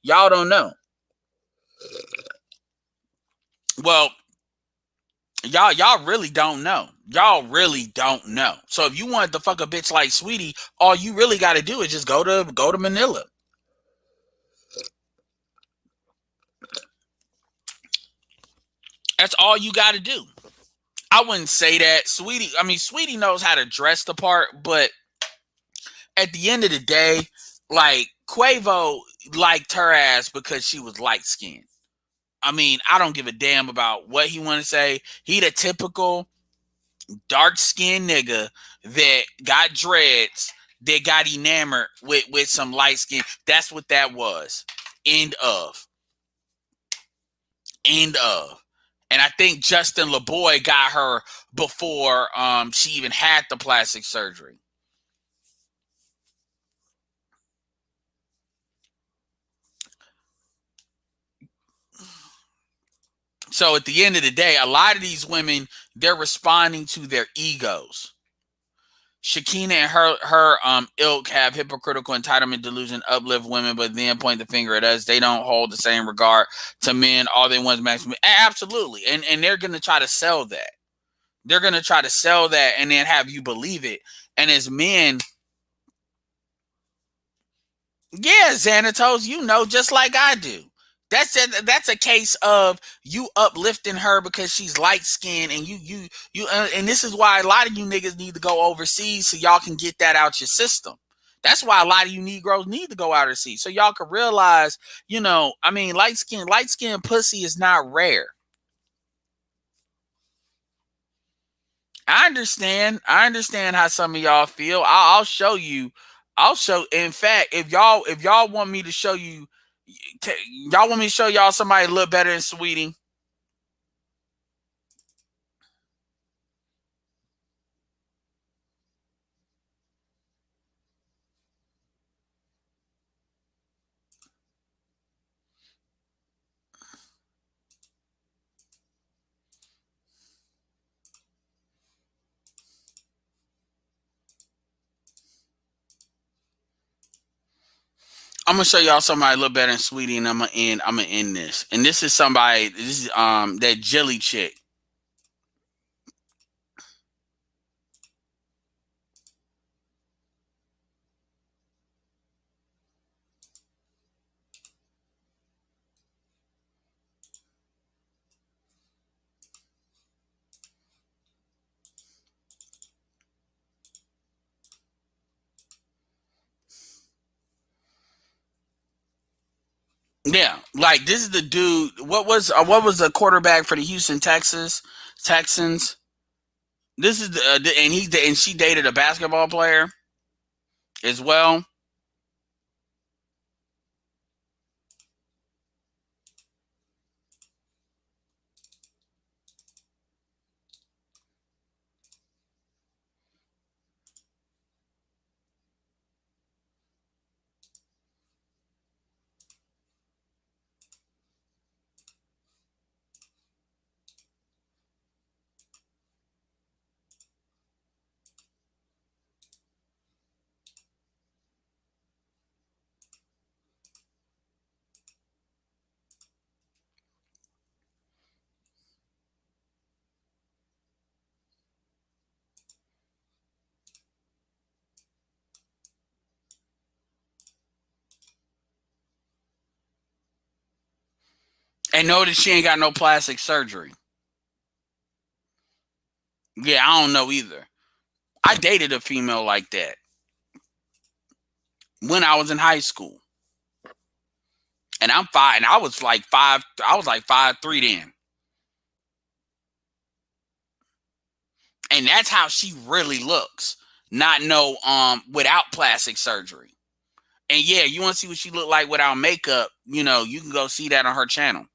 don't know. Well, y'all really don't know. Y'all really don't know. So if you want to fuck a bitch like Sweetie, all you really got to do is just go to Manila. That's all you got to do. I wouldn't say that. Sweetie knows how to dress the part, but at the end of the day, like, Quavo liked her ass because she was light skinned. I mean, I don't give a damn about what he want to say. He the typical dark skinned nigga that got dreads, that got enamored with some light skin. That's what that was. End of. End of. And I think Justin LaBoy got her before she even had the plastic surgery. So at the end of the day, a lot of these women, they're responding to their egos. Shakina and her ilk have hypocritical entitlement delusion, uplift women, but then point the finger at us. They don't hold the same regard to men. All they want is maximum. Absolutely. And they're going to try to sell that. They're going to try to sell that and then have you believe it. And as men, yeah, Xanatos, you know, just like I do. That's a case of you uplifting her because she's light skinned, and you and this is why a lot of you niggas need to go overseas so y'all can get that out your system. That's why a lot of you Negroes need to go out overseas so y'all can realize, you know, I mean, light skin pussy is not rare. I understand how some of y'all feel. I'll show you. In fact, if y'all want me to show you. Y'all want me to show y'all somebody look better than Sweetie? I'm gonna show y'all somebody a little better than Sweetie, and I'm gonna end this. And this is somebody. This is that Jilly chick. Yeah, like this is the dude. What was the quarterback for the Houston Texans? This is and she dated a basketball player as well. And notice she ain't got no plastic surgery. Yeah, I don't know either. I dated a female like that when I was in high school. And I'm 5, and I was like 5'3" then. And that's how she really looks. Not without plastic surgery. And yeah, you want to see what she look like without makeup, you know, you can go see that on her channel.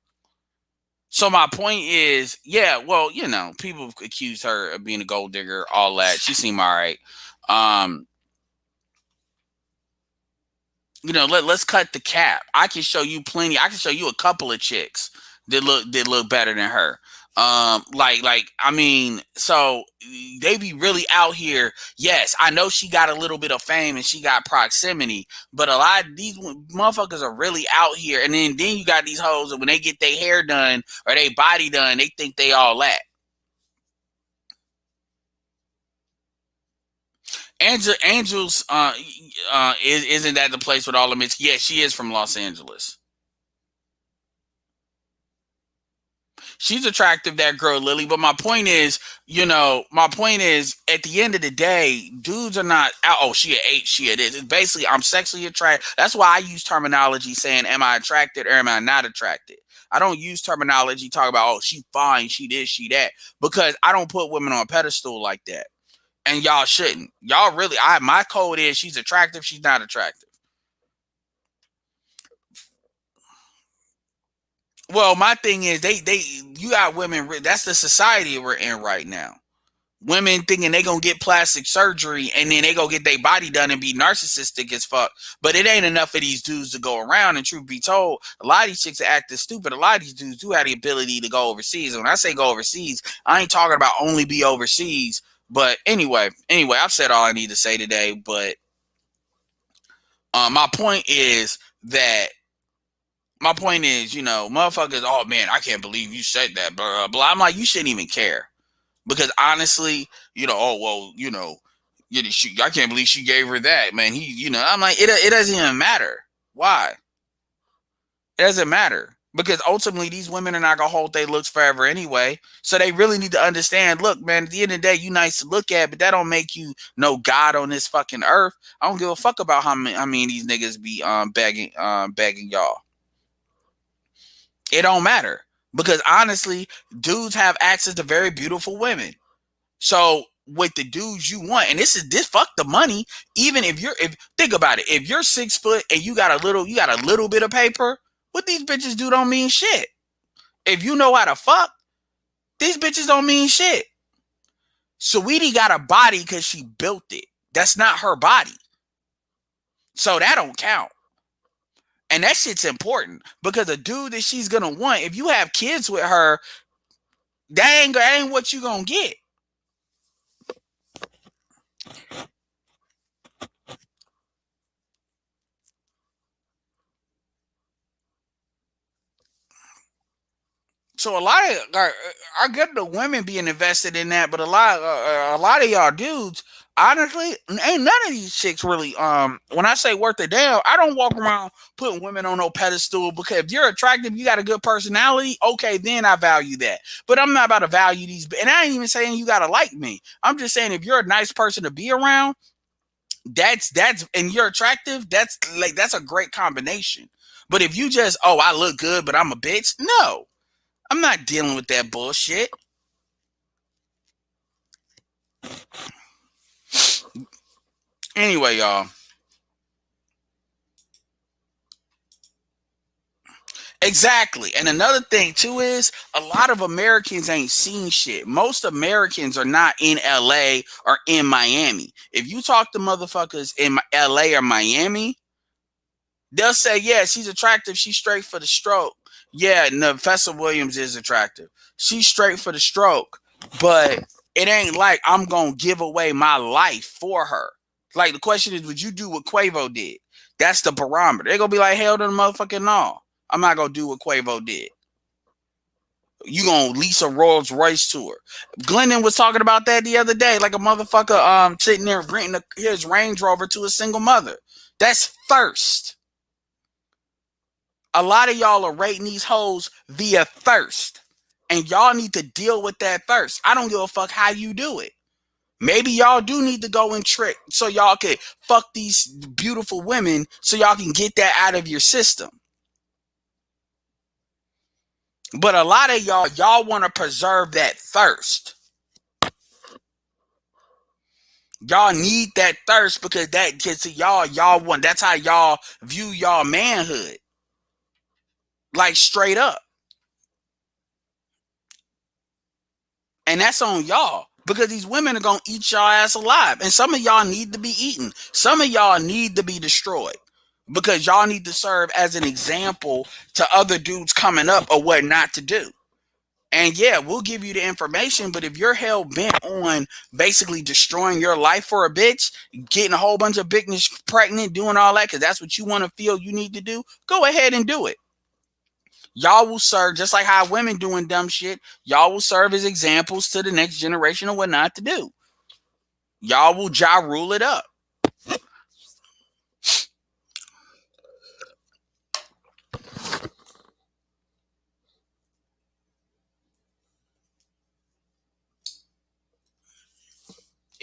So my point is, yeah, well, you know, people accuse her of being a gold digger, all that. She seemed all right. You know, let's cut the cap. I can show you plenty. I can show you a couple of chicks that look better than her. I mean, so they be really out here. Yes, I know she got a little bit of fame and she got proximity, but a lot of these motherfuckers are really out here. And then you got these hoes that when they get their hair done or their body done, they think they all that. Angels isn't that the place with all the Mitch? Yeah, she is from Los Angeles. she's attractive, that girl Lily. But my point is, at the end of the day, dudes are not out. Oh, she a 8, she a this. It's basically, I'm sexually attracted. That's why I use terminology saying, am I attracted or am I not attracted? I don't use terminology talk about, oh, she fine, she this, she that, because I don't put women on a pedestal like that. And y'all shouldn't. Y'all really, my code is she's attractive, she's not attractive. Well, my thing is you got women, that's the society we're in right now. Women thinking they gonna get plastic surgery and then they go get their body done and be narcissistic as fuck. But it ain't enough of these dudes to go around. And truth be told, a lot of these chicks are acting stupid. A lot of these dudes do have the ability to go overseas. And when I say go overseas, I ain't talking about only be overseas. But anyway, I've said all I need to say today. But my point is, motherfuckers, oh man, I can't believe you said that, blah, blah, blah. I'm like, you shouldn't even care. Because honestly, I can't believe she gave her that, man. I'm like, it doesn't even matter. Why? It doesn't matter. Because ultimately, these women are not going to hold their looks forever anyway. So they really need to understand, look, man, at the end of the day, you nice to look at, but that don't make you no God on this fucking earth. I don't give a fuck about how many these niggas be begging y'all. It don't matter. Because honestly, dudes have access to very beautiful women. So with the dudes you want, and this fuck the money. Even if think about it, if you're 6 foot and you got a little bit of paper, what these bitches do don't mean shit. If you know how to fuck, these bitches don't mean shit. Saweetie got a body because she built it. That's not her body. So that don't count. And that shit's important because a dude that she's gonna want, if you have kids with her, that ain't what you gonna get. So a lot of I get the women being invested in that, but a lot of y'all dudes, honestly, ain't none of these chicks really. When I say worth a damn, I don't walk around putting women on no pedestal because if you're attractive, you got a good personality. Okay, then I value that. But I'm not about to value these. And I ain't even saying you gotta like me. I'm just saying if you're a nice person to be around, that's and you're attractive. That's a great combination. But if you just I look good, but I'm a bitch, no. I'm not dealing with that bullshit. Anyway, y'all. Exactly. And another thing, too, is a lot of Americans ain't seen shit. Most Americans are not in LA or in Miami. If you talk to motherfuckers in LA or Miami, they'll say, yeah, she's attractive. She's straight for the stroke. Yeah, Professor Williams is attractive. She's straight for the stroke. But it ain't like I'm going to give away my life for her. Like, the question is, would you do what Quavo did? That's the barometer. They're going to be like, hell to the motherfucking no. I'm not going to do what Quavo did. You going to lease a Rolls Royce to her. Glendon was talking about that the other day. Like a motherfucker sitting there renting his Range Rover to a single mother. That's thirst. A lot of y'all are rating these hoes via thirst. And y'all need to deal with that thirst. I don't give a fuck how you do it. Maybe y'all do need to go and trick so y'all can fuck these beautiful women so y'all can get that out of your system. But a lot of y'all want to preserve that thirst. Y'all need that thirst because that gets to y'all want. That's how y'all view y'all manhood. Like straight up. And that's on y'all. Because these women are going to eat y'all ass alive. And some of y'all need to be eaten. Some of y'all need to be destroyed. Because y'all need to serve as an example to other dudes coming up of what not to do. And yeah, we'll give you the information, but if you're hell bent on basically destroying your life for a bitch, getting a whole bunch of bitches pregnant, doing all that, because that's what you want to feel you need to do, go ahead and do it. Y'all will serve, just like how women doing dumb shit, y'all will serve as examples to the next generation of what not to do. Y'all will rule it up.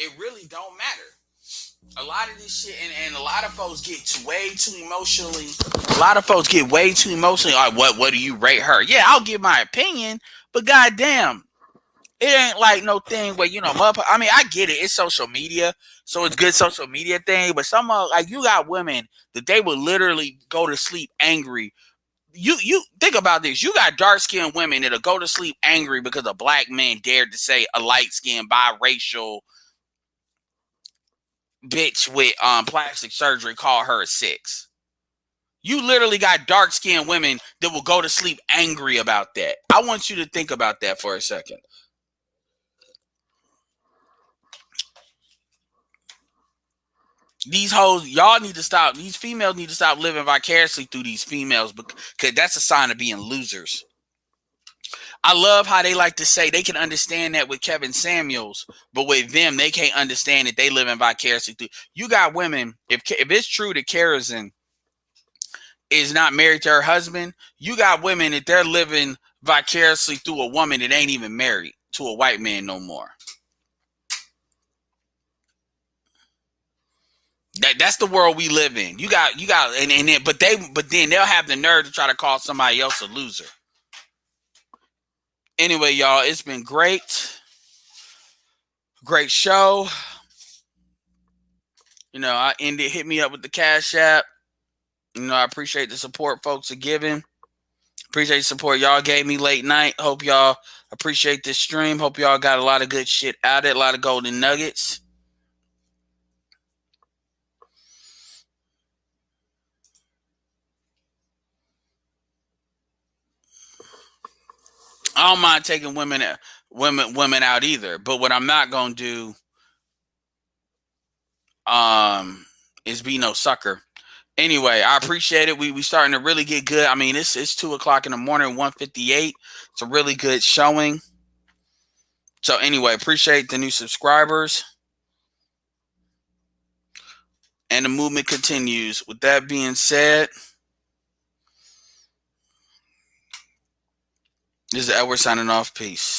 It really don't matter. A lot of this shit, and a lot of folks get way too emotionally. A lot of folks get way too emotionally. Like, what do you rate her? Yeah, I'll give my opinion, but goddamn, it ain't like no thing where, you know, I mean, I get it. It's social media, so it's good social media thing. But some like, you got women that they would literally go to sleep angry. You think about this. You got dark skinned women that'll go to sleep angry because a black man dared to say a light skinned biracial bitch with plastic surgery call her a 6. You literally got dark skinned women that will go to sleep angry about that. I want you to think about that for a second. These hoes, y'all need to stop. These females need to stop living vicariously through these females, because that's a sign of being losers. I love how they like to say they can understand that with Kevin Samuels, but with them, they can't understand that they living vicariously through. You got women, if it's true that Kerosene is not married to her husband, you got women that they're living vicariously through a woman that ain't even married to a white man no more. That's the world we live in. You got, but then they'll have the nerve to try to call somebody else a loser. Anyway, y'all, it's been great show. You know, I ended. Hit me up with the Cash App. You know, I appreciate the support folks are giving. Appreciate the support y'all gave me late night. Hope y'all appreciate this stream. Hope y'all got a lot of good shit out of it. A lot of golden nuggets. I don't mind taking women out either, but what I'm not gonna do is be no sucker. Anyway, I appreciate it. We starting to really get good. I mean, it's 2:00 in the morning, 1:58. It's a really good showing. So anyway, appreciate the new subscribers. And the movement continues. With that being said, this is Edward signing off. Peace.